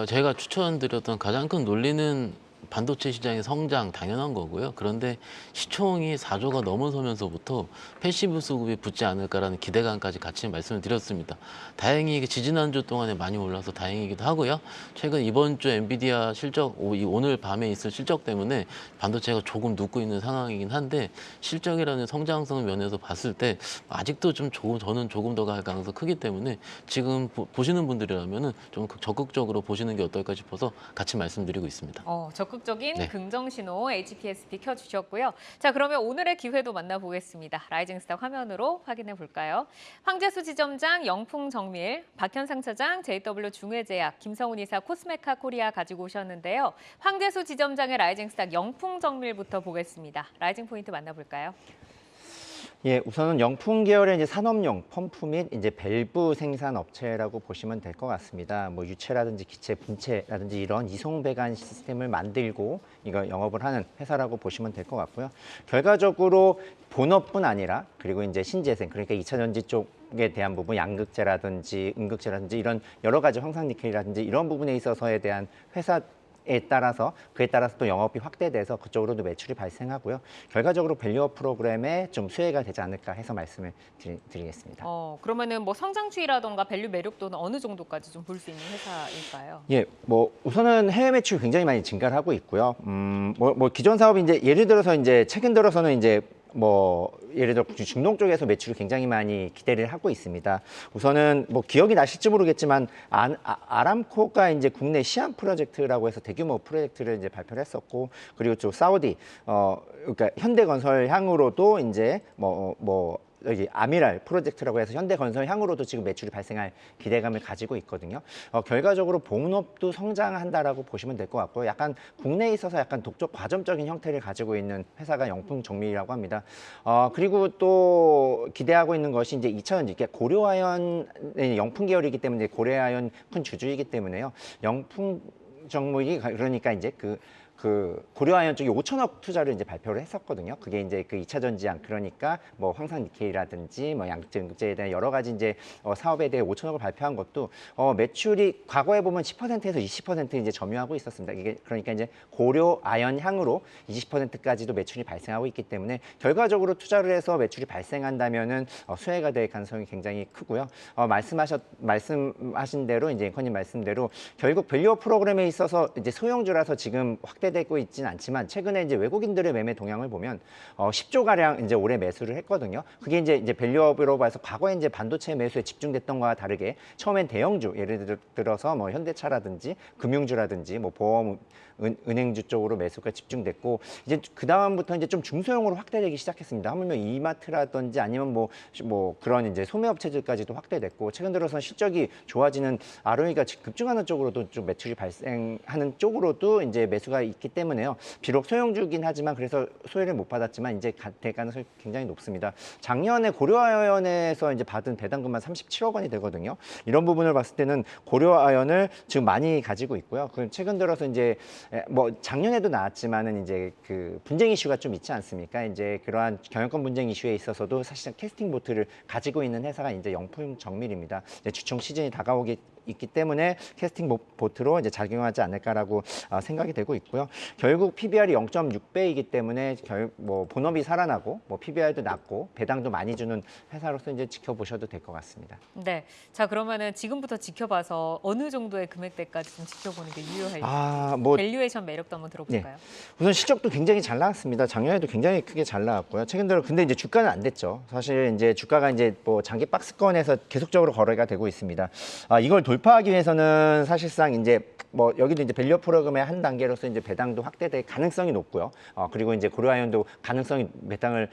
제가 추천드렸던 가장 큰 논리는 반도체 시장의 성장 당연한 거고요. 그런데 시총이 4조가 넘어서면서부터 패시브 수급이 붙지 않을까라는 기대감까지 같이 말씀을 드렸습니다. 다행히 이게 지지난주 동안에 많이 올라서 다행이기도 하고요. 최근 이번 주 엔비디아 실적, 오늘 밤에 있을 실적 때문에 반도체가 조금 눕고 있는 상황이긴 한데 실적이라는 성장성 면에서 봤을 때 아직도 저는 조금 더 갈 가능성이 크기 때문에 지금 보시는 분들이라면은 좀 적극적으로 보시는 게 어떨까 싶어서 같이 말씀드리고 있습니다. 적극적인 네. 긍정 신호 HPSP 켜주셨고요. 자, 그러면 오늘의 기회도 만나보겠습니다. 라이징 스탁 화면으로 확인해 볼까요? 황재수 지점장 영풍정밀, 박현상 차장 JW 중외제약, 김성훈 이사 코스메카 코리아 가지고 오셨는데요. 황재수 지점장의 라이징 스탁 영풍정밀부터 보겠습니다. 라이징 포인트 만나볼까요? 예, 우선은 영풍 계열의 이제 산업용 펌프 및 이제 밸브 생산 업체라고 보시면 될 것 같습니다. 뭐 유체라든지 기체, 분체라든지 이런 이송 배관 시스템을 만들고 이거 영업을 하는 회사라고 보시면 될 것 같고요. 결과적으로 본업뿐 아니라 그리고 이제 신재생, 그러니까 2차 전지 쪽에 대한 부분, 양극재라든지 음극재라든지 이런 여러 가지 황산니켈이라든지 이런 부분에 있어서에 대한 회사 그에 따라서 또 영업이 확대돼서 그쪽으로도 매출이 발생하고요. 결과적으로 밸류업 프로그램에 좀 수혜가 되지 않을까 해서 말씀을 드리겠습니다. 그러면은 성장추이라던가 밸류 매력도는 어느 정도까지 좀 볼 수 있는 회사일까요? 예, 우선은 해외 매출 굉장히 많이 증가를 하고 있고요. 기존 사업이 이제 예를 들어서 이제 최근 들어서는 이제 예를 들어 중동 쪽에서 매출을 굉장히 많이 기대를 하고 있습니다. 우선은 기억이 나실지 모르겠지만 아람코가 이제 국내 시안 프로젝트라고 해서 대규모 프로젝트를 이제 발표를 했었고, 그리고 또 사우디 그러니까 현대건설 향으로도 이제 여기 아미랄 프로젝트라고 해서 현대건설 향으로도 지금 매출이 발생할 기대감을 가지고 있거든요. 결과적으로 본업도 성장한다라고 보시면 될 것 같고요. 약간 국내에 있어서 약간 독적 과점적인 형태를 가지고 있는 회사가 영풍정밀이라고 합니다. 그리고 또 기대하고 있는 것이 이제 2차전지, 고려아연 영풍 계열이기 때문에 고려아연 큰 주주이기 때문에요. 영풍 정밀이 그러니까 이제 그 고려아연 쪽에 5천억 투자를 이제 발표를 했었거든요. 그게 이제 그 2차 전지양, 그러니까 뭐 황산 니켈이라든지 뭐 양증제에 대한 여러 가지 이제 사업에 대해 5천억을 발표한 것도 매출이 과거에 보면 10%에서 20% 이제 점유하고 있었습니다. 이게 그러니까 이제 고려아연 향으로 20%까지도 매출이 발생하고 있기 때문에 결과적으로 투자를 해서 매출이 발생한다면은 수혜가 될 가능성이 굉장히 크고요. 말씀하신 대로 이제 앵커님 말씀대로 결국 밸류업 프로그램에 있어서 이제 소형주라서 지금 확대되고 있지는 않지만 최근에 이제 외국인들의 매매 동향을 보면 10조 가량 이제 올해 매수를 했거든요. 그게 이제 밸류업으로 봐서 과거에 이제 반도체 매수에 집중됐던 거와 다르게 처음엔 대형주, 예를 들어서 뭐 현대차라든지 금융주라든지 뭐 보험, 은행주 쪽으로 매수가 집중됐고, 이제 그 다음부터 이제 좀 중소형으로 확대되기 시작했습니다. 하물며 이마트라든지 아니면 뭐 그런 이제 소매업체들까지도 확대됐고, 최근 들어서 실적이 좋아지는 ROE가 급증하는 쪽으로도 좀 매출이 발생하는 쪽으로도 이제 매수가 있기 때문에요. 비록 소형주긴 하지만 그래서 소외를 못 받았지만 이제 될 가능성이 굉장히 높습니다. 작년에 고려아연에서 이제 받은 배당금만 37억 원이 되거든요. 이런 부분을 봤을 때는 고려아연을 지금 많이 가지고 있고요. 최근 들어서 이제 뭐 작년에도 나왔지만은 이제 그 분쟁 이슈가 좀 있지 않습니까? 이제 그러한 경영권 분쟁 이슈에 있어서도 사실상 캐스팅 보트를 가지고 있는 회사가 이제 영풍정밀입니다. 이제 주총 시즌이 다가오기 있기 때문에 캐스팅 보트로 이제 작용하지 않을까라고 생각이 되고 있고요. 결국 PBR이 0.6배이기 때문에 뭐 본업이 살아나고 뭐 PBR도 낮고 배당도 많이 주는 회사로서 이제 지켜보셔도 될 것 같습니다. 네. 자, 그러면은 지금부터 지켜봐서 어느 정도의 금액대까지 좀 지켜보는 게 유효할지. 밸류에이션 매력도 한번 들어볼까요? 네. 우선 실적도 굉장히 잘 나왔습니다. 작년에도 굉장히 크게 잘 나왔고요. 최근 들어 근데 이제 주가는 안 됐죠. 사실 이제 주가가 이제 뭐 장기 박스권에서 계속적으로 거래가 되고 있습니다. 이걸 돌파하기 위해서는 사실상 이제 뭐 여기도 이제 밸류업 프로그램의 한 단계로서 이제 배당도 확대될 가능성이 높고요. 그리고 이제 고려아연도 가능성이 배당을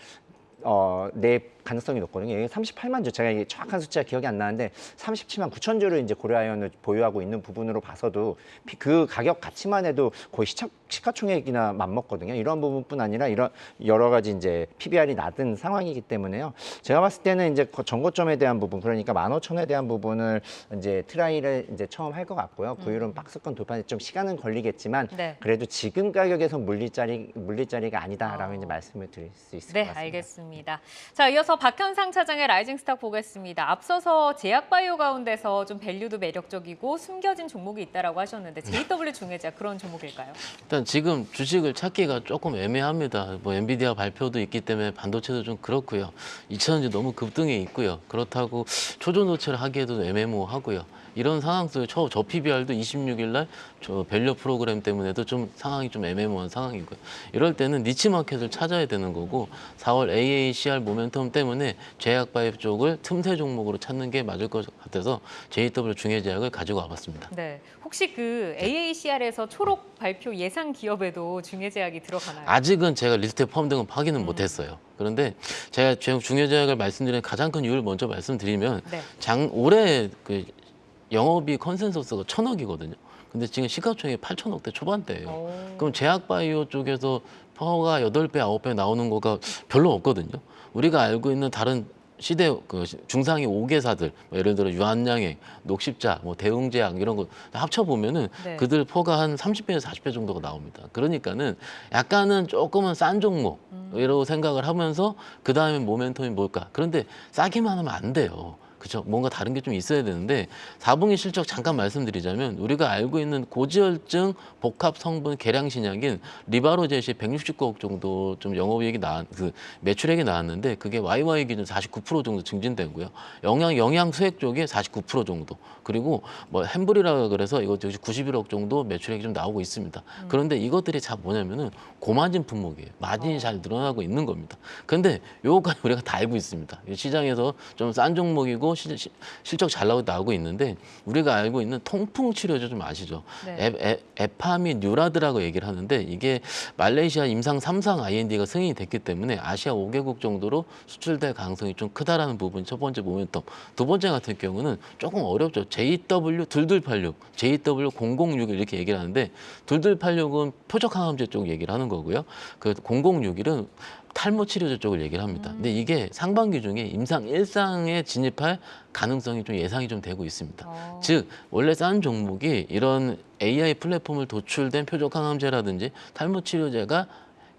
내 가능성이 높거든요. 이게 38만 주, 제가 이게 정확한 숫자가 기억이 안 나는데 37만 9천 주를 이제 고려아연을 보유하고 있는 부분으로 봐서도 그 가격 가치만 해도 거의 시가총액이나 맞먹거든요. 이런 부분뿐 아니라 이런 여러 가지 이제 PBR이 낮은 상황이기 때문에요. 제가 봤을 때는 이제 전고점에 대한 부분, 그러니까 15,000원에 대한 부분을 이제 트라이를 이제 처음 할 것 같고요. 그 이후로는 박스권 돌파에 좀 시간은 걸리겠지만 네. 그래도 지금 가격에서 물릴 자리가 아니다라고 이제 말씀을 드릴 수 있을 것 네, 같습니다. 알겠습니다. 자, 이어서 박현상 차장의 라이징 스탁 보겠습니다. 앞서서 제약바이오 가운데서 좀 밸류도 매력적이고 숨겨진 종목이 있다라고 하셨는데 JW 중해제약 그런 종목일까요? 일단 지금 주식을 찾기가 조금 애매합니다. 뭐 엔비디아 발표도 있기 때문에 반도체도 좀 그렇고요. 2차전지 너무 급등해 있고요. 그렇다고 초전도체를 하기에도 애매모호하고요. 이런 상황 속에 저 PBR도 26일 날 저 밸류 프로그램 때문에도 좀 상황이 좀 애매모호한 상황이고요. 이럴 때는 니치 마켓을 찾아야 되는 거고 4월 AACR 모멘텀 때문에 제약바이오 쪽을 틈새 종목으로 찾는 게 맞을 것 같아서 JW 중해제약을 가지고 와봤습니다. 네. 혹시 그 AACR에서 초록 발표 예상 기업에도 중해제약이 들어가나요? 아직은 제가 리스트에 포함된 건 확인은 못했어요. 그런데 제가 중해제약을 말씀드리는 가장 큰 이유를 먼저 말씀드리면 네. 올해 그 영업이 컨센서스가 1,000억이거든요. 근데 지금 시가총액이 8천억대 초반대예요. 그럼 제약바이오 쪽에서 퍼가 8배, 9배 나오는 거가 별로 없거든요. 우리가 알고 있는 다른 시대 그 중상위 5개사들 뭐 예를 들어 유한양행, 녹십자, 뭐 대웅제약 이런 거 합쳐 보면은 네. 그들 퍼가 한 30배에서 40배 정도가 나옵니다. 그러니까는 약간은 조금은 싼 종목 이라고 생각을 하면서 그 다음에 모멘텀이 뭘까? 그런데 싸기만 하면 안 돼요. 그죠? 뭔가 다른 게 좀 있어야 되는데 4분기 실적 잠깐 말씀드리자면 우리가 알고 있는 고지혈증 복합 성분 계량 신약인 리바로젯이 169억 정도 좀 영업이익이 매출액이 나왔는데 그게 YY 기준 49% 정도 증진되고요. 영양 수액 쪽에 49% 정도. 그리고 뭐 햄블이라 그래서 이거 역시 91억 정도 매출액이 좀 나오고 있습니다. 그런데 이것들이 다 뭐냐면은 고마진 품목이에요. 마진이 잘 늘어나고 있는 겁니다. 그런데 요거까지 우리가 다 알고 있습니다. 시장에서 좀 싼 종목이고 되고 실적 잘 나오고 있는데 우리가 알고 있는 통풍 치료제 좀 아시죠? 네. 에파민 뉴라드라고 얘기를 하는데 이게 말레이시아 임상 3상 IND가 승인이 됐기 때문에 아시아 5개국 정도로 수출될 가능성이 좀 크다라는 부분이 첫 번째 모멘텀. 두 번째 같은 경우는 조금 어렵죠. JW2286, JW006 이렇게 얘기를 하는데 2286은 표적항암제 쪽 얘기를 하는 거고요. 그 006일은 탈모 치료제 쪽을 얘기를 합니다. 근데 이게 상반기 중에 임상 1상에 진입할 가능성이 좀 예상이 좀 되고 있습니다. 즉 원래 싼 종목이 이런 AI 플랫폼을 도출된 표적항암제라든지 탈모 치료제가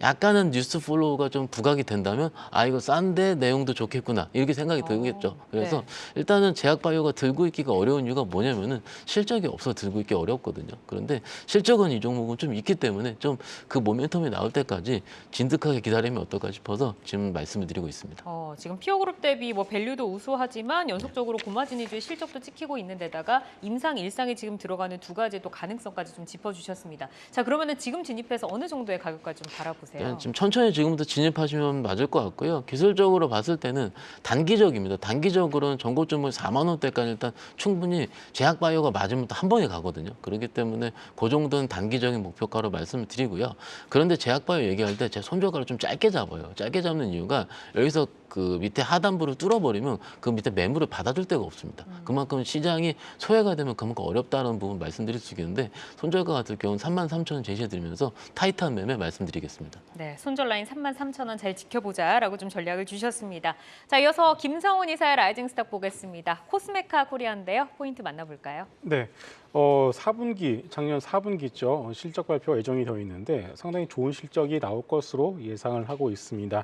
약간은 뉴스 플로우가 좀 부각이 된다면 아 이거 싼데 내용도 좋겠구나 이렇게 생각이 들겠죠. 그래서 네. 일단은 제약바이오가 들고 있기가 어려운 이유가 뭐냐면은 실적이 없어 들고 있기 어렵거든요. 그런데 실적은 이 종목은 좀 있기 때문에 좀 그 모멘텀이 나올 때까지 진득하게 기다리면 어떨까 싶어서 지금 말씀을 드리고 있습니다. 지금 피어그룹 대비 뭐 밸류도 우수하지만 연속적으로 고마진이주의 실적도 찍히고 있는 데다가 임상, 일상에 지금 들어가는 두 가지 또 가능성까지 좀 짚어주셨습니다. 자, 그러면은 지금 진입해서 어느 정도의 가격까지 좀 바라보세요? 지금 천천히 지금부터 진입하시면 맞을 것 같고요. 기술적으로 봤을 때는 단기적입니다. 단기적으로는 전고점을 4만 원대까지 일단 충분히 제약바이오가 맞으면 또 한 번에 가거든요. 그렇기 때문에 그 정도는 단기적인 목표가로 말씀을 드리고요. 그런데 제약바이오 얘기할 때 제 손절가를 좀 짧게 잡아요. 짧게 잡는 이유가 여기서 그 밑에 하단부를 뚫어버리면 그 밑에 매물을 받아줄 데가 없습니다. 그만큼 시장이 소외가 되면 그만큼 어렵다는 부분 말씀드릴 수 있겠는데 손절가 같은 경우는 33,000원 제시해드리면서 타이트한 매매 말씀드리겠습니다. 네, 손절 라인 33,000원 잘 지켜보자라고 좀 전략을 주셨습니다. 자, 이어서 김성훈 이사의 라이징 스탁 보겠습니다. 코스메카 코리아인데요. 포인트 만나볼까요? 네. 4분기, 작년 4분기죠. 실적 발표가 예정이 되어 있는데 상당히 좋은 실적이 나올 것으로 예상을 하고 있습니다.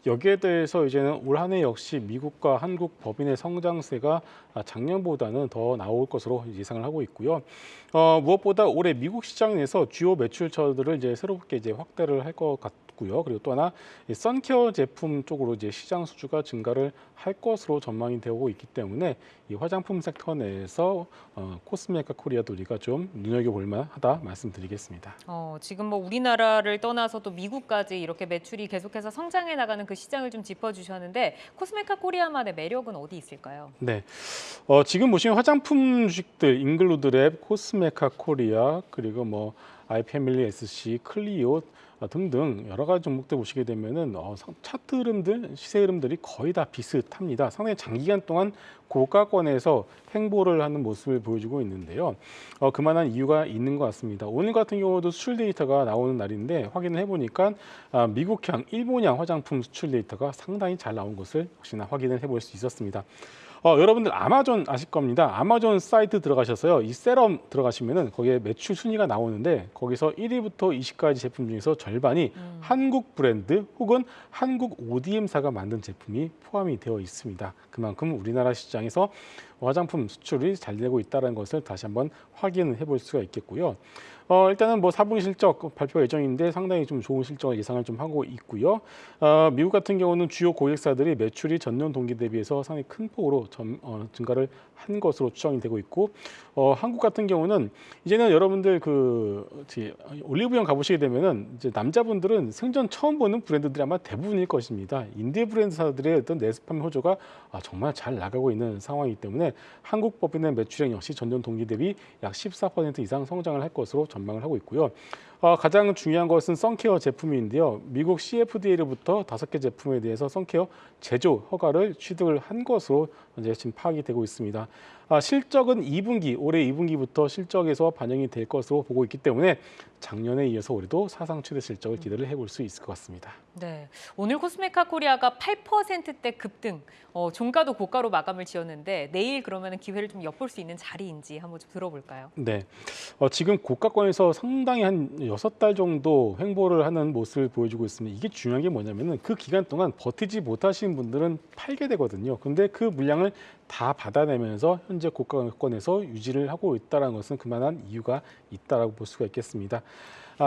여기에 대해서 이제는 올 한 해 역시 미국과 한국 법인의 성장세가 작년보다는 더 나올 것으로 예상을 하고 있고요. 무엇보다 올해 미국 시장 내에서 주요 매출처들을 이제 새롭게 이제 확대를 할 것 같고요. 그리고 또 하나 선케어 제품 쪽으로 이제 시장 수주가 증가를 할 것으로 전망이 되고 있기 때문에 이 화장품 섹터 내에서 코스메카 코리아도 우리가 좀 눈여겨볼 만하다 말씀드리겠습니다. 지금 뭐 우리나라를 떠나서 또 미국까지 이렇게 매출이 계속해서 성장해 나가는 그 시장을 좀 짚어주셨는데 코스메카 코리아만의 매력은 어디 있을까요? 네, 지금 보시면 화장품 주식들 인글루드랩, 코스메카 코리아 그리고 뭐 아이패밀리 SC, 클리오 등등 여러 가지 종목들 보시게 되면은 차트 흐름들, 시세 흐름들이 거의 다 비슷합니다. 상당히 장기간 동안 고가권에서 횡보를 하는 모습을 보여주고 있는데요. 그만한 이유가 있는 것 같습니다. 오늘 같은 경우도 수출 데이터가 나오는 날인데 확인을 해보니까 미국향, 일본향 화장품 수출 데이터가 상당히 잘 나온 것을 역시나 확인을 해볼 수 있었습니다. 여러분들 아마존 아실 겁니다. 아마존 사이트 들어가셔서요. 이 세럼 들어가시면은 거기에 매출 순위가 나오는데 거기서 1위부터 20까지 제품 중에서 절반이 한국 브랜드 혹은 한국 ODM사가 만든 제품이 포함이 되어 있습니다. 그만큼 우리나라 시장에서 화장품 수출이 잘 되고 있다는 것을 다시 한번 확인을 해볼 수가 있겠고요. 일단은 뭐 4분기 실적 발표 예정인데 상당히 좀 좋은 실적 예상을 좀 하고 있고요. 미국 같은 경우는 주요 고객사들이 매출이 전년 동기 대비해서 상당히 큰 폭으로 증가를 한 것으로 추정이 되고 있고, 한국 같은 경우는 이제는 여러분들 올리브영 가보시게 되면은 이제 남자분들은 생전 처음 보는 브랜드들이 아마 대부분일 것입니다. 인디 브랜드사들의 어떤 내수판 호조가 정말 잘 나가고 있는 상황이기 때문에 한국 법인의 매출액 역시 전년 동기 대비 약 14% 이상 성장을 할 것으로 전망을 하고 있고요. 가장 중요한 것은 선케어 제품인데요. 미국 CFDA로부터 5개 제품에 대해서 선케어 제조 허가를 취득을 한 것으로 이제 지금 파악이 되고 있습니다. 실적은 2분기, 올해 2분기부터 실적에서 반영이 될 것으로 보고 있기 때문에 작년에 이어서 올해도 사상 최대 실적을 기대를 해볼 수 있을 것 같습니다. 네, 오늘 코스메카 코리아가 8%대 급등, 종가도 고가로 마감을 지었는데 내일 그러면 기회를 좀 엿볼 수 있는 자리인지 한번 좀 들어볼까요? 네, 지금 고가권에서 상당히 한 6달 정도 횡보를 하는 모습을 보여주고 있습니다. 이게 중요한 게 뭐냐면은 그 기간 동안 버티지 못하신 분들은 팔게 되거든요. 근데 그 물량을 다 받아내면서 현재 고가권에서 유지를 하고 있다는 것은 그만한 이유가 있다라고 볼 수가 있겠습니다.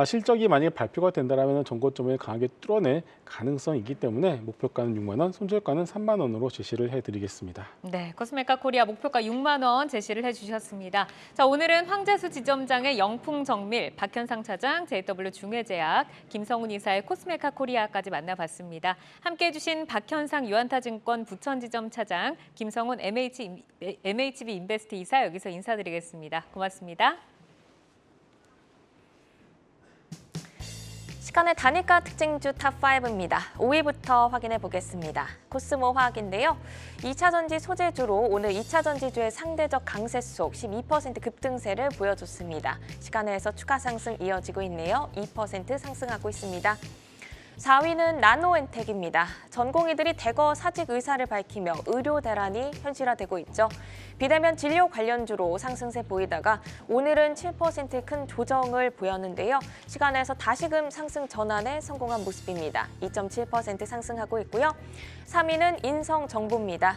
실적이 만약에 발표가 된다면 전고점을 강하게 뚫어낼 가능성이 있기 때문에 목표가는 6만 원, 손절가는 3만 원으로 제시를 해드리겠습니다. 네, 코스메카 코리아 목표가 6만 원 제시를 해주셨습니다. 자, 오늘은 황재수 지점장의 영풍정밀, 박현상 차장, JW 중해제약, 김성훈 이사의 코스메카 코리아까지 만나봤습니다. 함께해 주신 박현상 유한타증권 부천지점 차장, 김성훈 MHB 인베스트 이사 여기서 인사드리겠습니다. 고맙습니다. 시간의 단일가 특징주 탑5입니다. 5위부터 확인해 보겠습니다. 코스모 화학인데요. 2차 전지 소재주로 오늘 2차 전지주의 상대적 강세 속 12% 급등세를 보여줬습니다. 시간에서 추가 상승 이어지고 있네요. 2% 상승하고 있습니다. 4위는 나노엔텍입니다. 전공의들이 대거 사직 의사를 밝히며 의료 대란이 현실화되고 있죠. 비대면 진료 관련주로 상승세 보이다가 오늘은 7% 큰 조정을 보였는데요. 시간에서 다시금 상승 전환에 성공한 모습입니다. 2.7% 상승하고 있고요. 3위는 인성정보입니다.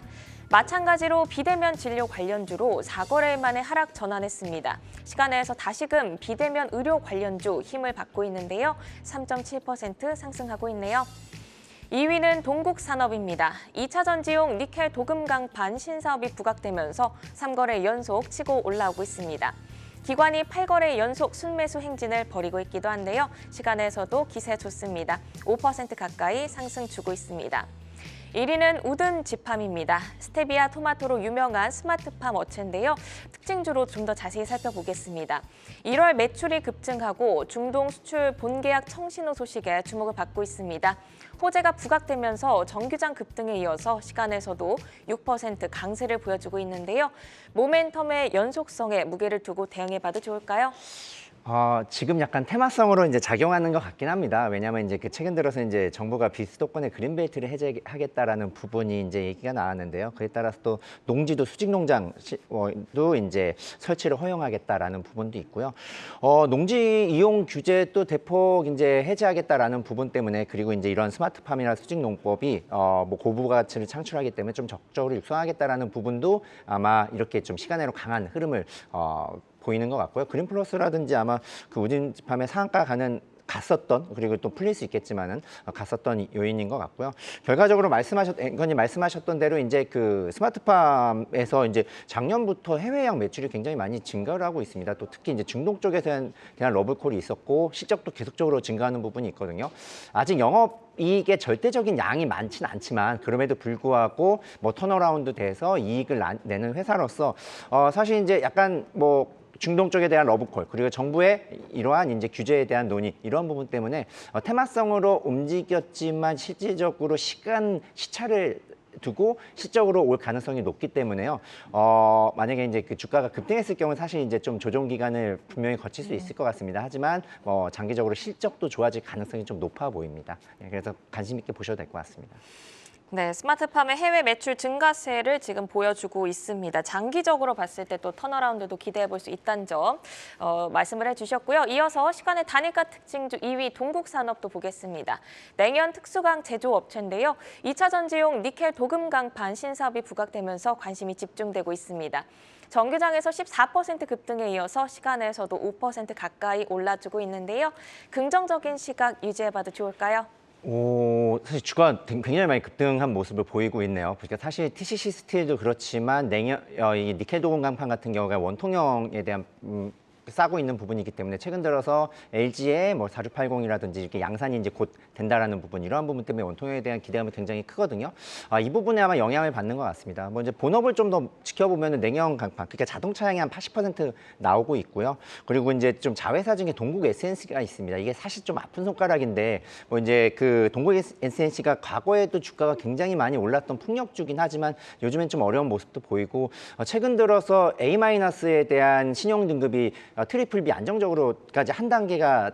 마찬가지로 비대면 진료 관련주로 4거래일 만에 하락 전환했습니다. 시간에서 다시금 비대면 의료 관련주 힘을 받고 있는데요. 3.7% 상승하고 있네요. 2위는 동국산업입니다. 2차 전지용 니켈 도금 강판 신사업이 부각되면서 3거래 연속 치고 올라오고 있습니다. 기관이 8거래 연속 순매수 행진을 벌이고 있기도 한데요. 시간에서도 기세 좋습니다. 5% 가까이 상승 주고 있습니다. 1위는 우든 지팜입니다. 스테비아 토마토로 유명한 스마트팜 업체인데요. 특징주로 좀 더 자세히 살펴보겠습니다. 1월 매출이 급증하고 중동 수출 본계약 청신호 소식에 주목을 받고 있습니다. 호재가 부각되면서 정규장 급등에 이어서 시간에서도 6% 강세를 보여주고 있는데요. 모멘텀의 연속성에 무게를 두고 대응해봐도 좋을까요? 지금 약간 테마성으로 이제 작용하는 것 같긴 합니다. 왜냐하면 이제 그 최근 들어서 이제 정부가 비수도권의 그린벨트를 해제하겠다라는 부분이 이제 얘기가 나왔는데요. 그에 따라서 또 농지도 수직 농장도 이제 설치를 허용하겠다라는 부분도 있고요. 농지 이용 규제 또 대폭 이제 해제하겠다라는 부분 때문에 그리고 이제 이런 스마트팜이나 수직 농법이 뭐 고부가 가치를 창출하기 때문에 좀 적극적으로 육성하겠다라는 부분도 아마 이렇게 좀 시간으로 강한 흐름을 보이는 것 같고요. 그린플러스라든지 아마 그 우진지팜의 상한가 갔었던 그리고 또 풀릴 수 있겠지만은 갔었던 요인인 것 같고요. 결과적으로 앵커님 말씀하셨던 대로 이제 그 스마트팜에서 이제 작년부터 해외양 매출이 굉장히 많이 증가를 하고 있습니다. 또 특히 이제 중동 쪽에서 대한 러블콜이 있었고 실적도 계속적으로 증가하는 부분이 있거든요. 아직 영업이익의 절대적인 양이 많지는 않지만 그럼에도 불구하고 뭐 턴어라운드 돼서 이익을 내는 회사로서 사실 이제 약간 뭐 중동 쪽에 대한 러브콜 그리고 정부의 이러한 이제 규제에 대한 논의 이런 부분 때문에 테마성으로 움직였지만 실질적으로 시차를 두고 실적으로 올 가능성이 높기 때문에요. 만약에 이제 그 주가가 급등했을 경우 사실 이제 좀 조정 기간을 분명히 거칠 수 있을 것 같습니다. 하지만 장기적으로 실적도 좋아질 가능성이 좀 높아 보입니다. 그래서 관심 있게 보셔도 될 것 같습니다. 네, 스마트팜의 해외 매출 증가세를 지금 보여주고 있습니다. 장기적으로 봤을 때 또 턴어라운드도 기대해 볼 수 있다는 점 말씀을 해주셨고요. 이어서 시간의 단일가 특징주 2위 동국산업도 보겠습니다. 냉연 특수강 제조업체인데요. 2차 전지용 니켈 도금 강판 신사업이 부각되면서 관심이 집중되고 있습니다. 정규장에서 14% 급등에 이어서 시간에서도 5% 가까이 올라주고 있는데요. 긍정적인 시각 유지해봐도 좋을까요? 사실 주가 굉장히 많이 급등한 모습을 보이고 있네요. 그러니까 사실 TCC 스틸도 그렇지만 이 니켈 도금 강판 같은 경우가 원통형에 대한 싸고 있는 부분이기 때문에 최근 들어서 LG의 뭐 4680이라든지 이렇게 양산이 이제 곧 된다라는 부분 이러한 부분 때문에 원통형에 대한 기대감이 굉장히 크거든요. 이 부분에 아마 영향을 받는 것 같습니다. 뭐 이제 본업을 좀 더 지켜보면 냉연 강판, 그러니까 자동차량이 한 80% 나오고 있고요. 그리고 이제 좀 자회사 중에 동국 SNC가 있습니다. 이게 사실 좀 아픈 손가락인데 뭐 이제 그 동국 SNC가 과거에도 주가가 굉장히 많이 올랐던 풍력주긴 하지만 요즘엔 좀 어려운 모습도 보이고 최근 들어서 A-에 대한 신용 등급이 트리플 B 안정적으로까지 한 단계가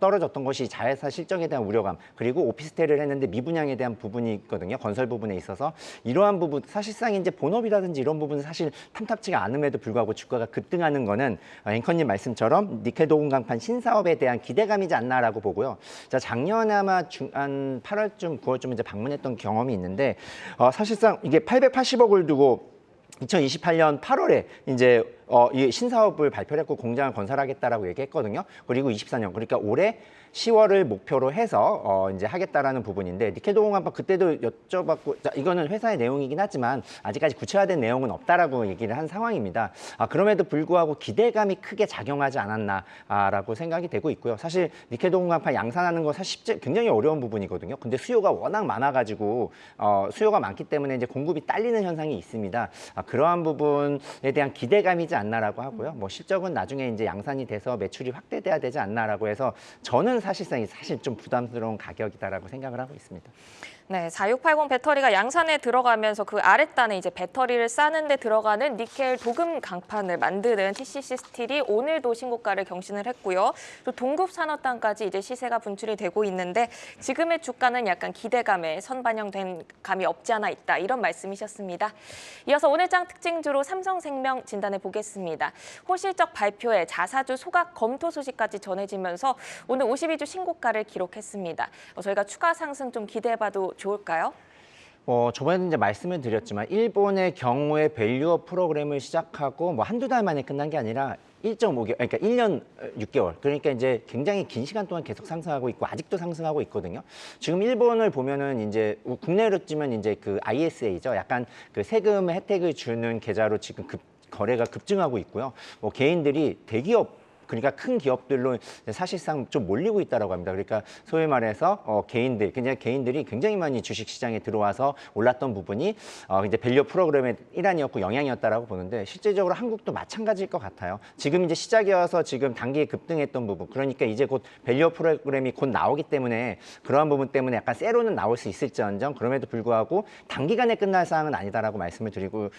떨어졌던 것이 자회사 실적에 대한 우려감 그리고 오피스텔을 했는데 미분양에 대한 부분이 있거든요. 건설 부분에 있어서 이러한 부분 사실상 이제 본업이라든지 이런 부분은 사실 탐탁지가 않음에도 불구하고 주가가 급등하는 거는 앵커님 말씀처럼 니켈 도금 강판 신사업에 대한 기대감이지 않나라고 보고요. 자, 작년에 아마 한 8월쯤 9월쯤 이제 방문했던 경험이 있는데 사실상 이게 880억을 두고 2028년 8월에 이제 이 신사업을 발표를 했고 공장을 건설하겠다라고 얘기했거든요. 그리고 24년, 그러니까 올해 10월을 목표로 해서 이제 하겠다라는 부분인데 니켈도공업화 그때도 여쭤봤고 자, 이거는 회사의 내용이긴 하지만 아직까지 구체화된 내용은 없다라고 얘기를 한 상황입니다. 그럼에도 불구하고 기대감이 크게 작용하지 않았나라고 생각이 되고 있고요. 사실 니켈도공업화 양산하는 거 사실 굉장히 어려운 부분이거든요. 근데 수요가 워낙 많아가지고 수요가 많기 때문에 이제 공급이 딸리는 현상이 있습니다. 그러한 부분에 대한 기대감이지 않나라고 하고요. 뭐 실적은 나중에 이제 양산이 돼서 매출이 확대돼야 되지 않나라고 해서 저는 사실 좀 부담스러운 가격이다라고 생각을 하고 있습니다. 네, 4680 배터리가 양산에 들어가면서 그 아랫단에 이제 배터리를 싸는 데 들어가는 니켈 도금 강판을 만드는 TCC 스틸이 오늘도 신고가를 경신을 했고요. 또 동급 산업단까지 이제 시세가 분출이 되고 있는데 지금의 주가는 약간 기대감에 선반영된 감이 없지 않아 있다. 이런 말씀이셨습니다. 이어서 오늘 장 특징주로 삼성생명 진단해 보겠습니다. 호실적 발표에 자사주 소각 검토 소식까지 전해지면서 오늘 52주 신고가를 기록했습니다. 저희가 추가 상승 좀 기대해봐도 좋을까요? 저번에 이제 말씀을 드렸지만 일본의 경우에 밸류업 프로그램을 시작하고 뭐 한두 달 만에 끝난 게 아니라 1.5개월, 그러니까 1년 6개월. 그러니까 이제 굉장히 긴 시간 동안 계속 상승하고 있고 아직도 상승하고 있거든요. 지금 일본을 보면은 이제 국내로 치면 이제 그 ISA죠. 약간 그 세금 혜택을 주는 계좌로 지금 거래가 급증하고 있고요. 뭐 개인들이 대기업 그러니까 큰 기업들로 사실상 좀 몰리고 있다라고 합니다. 그러니까 소위 말해서 개인들이 굉장히 많이 주식 시장에 들어와서 올랐던 부분이 이제 밸류 프로그램의 일환이었고 영향이었다라고 보는데 실제적으로 한국도 마찬가지일 것 같아요. 지금 이제 시작이어서 지금 단기에 급등했던 부분, 그러니까 이제 곧 밸류 프로그램이 곧 나오기 때문에 그러한 부분 때문에 약간 세로는 나올 수 있을지언정 그럼에도 불구하고 단기간에 끝날 사항은 아니다라고 말씀을 드리고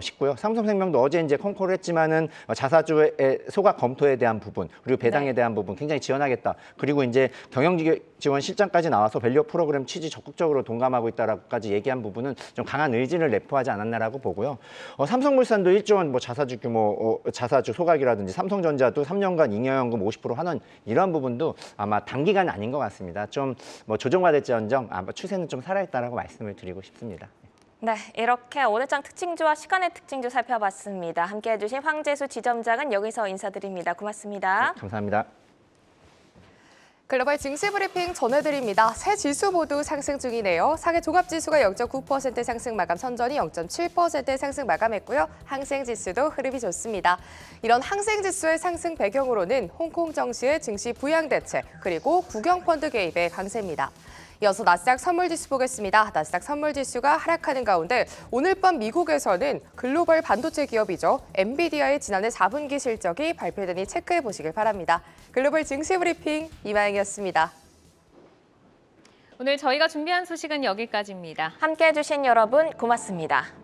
싶고요. 삼성생명도 어제 이제 콩콜을 했지만은 자사주의 소각 검토에 대한 부분 그리고 배당에 대한 부분 굉장히 지원하겠다. 그리고 이제 경영 지원 실장까지 나와서 밸류 프로그램 취지 적극적으로 동감하고 있다라고까지 얘기한 부분은 좀 강한 의지를 내포하지 않았나라고 보고요. 삼성물산도 1조 원 뭐 자사주 규모 자사주 소각이라든지 삼성전자도 3년간 잉여연금 50% 환원 이런 부분도 아마 단기간 아닌 것 같습니다. 좀 뭐 조정화될지언정 아마 추세는 좀 살아있다라고 말씀을 드리고 싶습니다. 네, 이렇게 오늘 장 특징주와 시간의 특징주 살펴봤습니다. 함께해 주신 황재수 지점장은 여기서 인사드립니다. 고맙습니다. 네, 감사합니다. 글로벌 증시 브리핑 전해드립니다. 세 지수 모두 상승 중이네요. 상해 종합지수가 0.9% 상승 마감, 선전이 0.7% 상승 마감했고요. 항생지수도 흐름이 좋습니다. 이런 항생지수의 상승 배경으로는 홍콩 정시의 증시 부양 대책, 그리고 국영펀드 개입의 강세입니다. 이어서 나스닥 선물지수 보겠습니다. 나스닥 선물지수가 하락하는 가운데 오늘 밤 미국에서는 글로벌 반도체 기업이죠. 엔비디아의 지난해 4분기 실적이 발표되니 체크해 보시길 바랍니다. 글로벌 증시 브리핑 이마영이었습니다. 오늘 저희가 준비한 소식은 여기까지입니다. 함께해 주신 여러분 고맙습니다.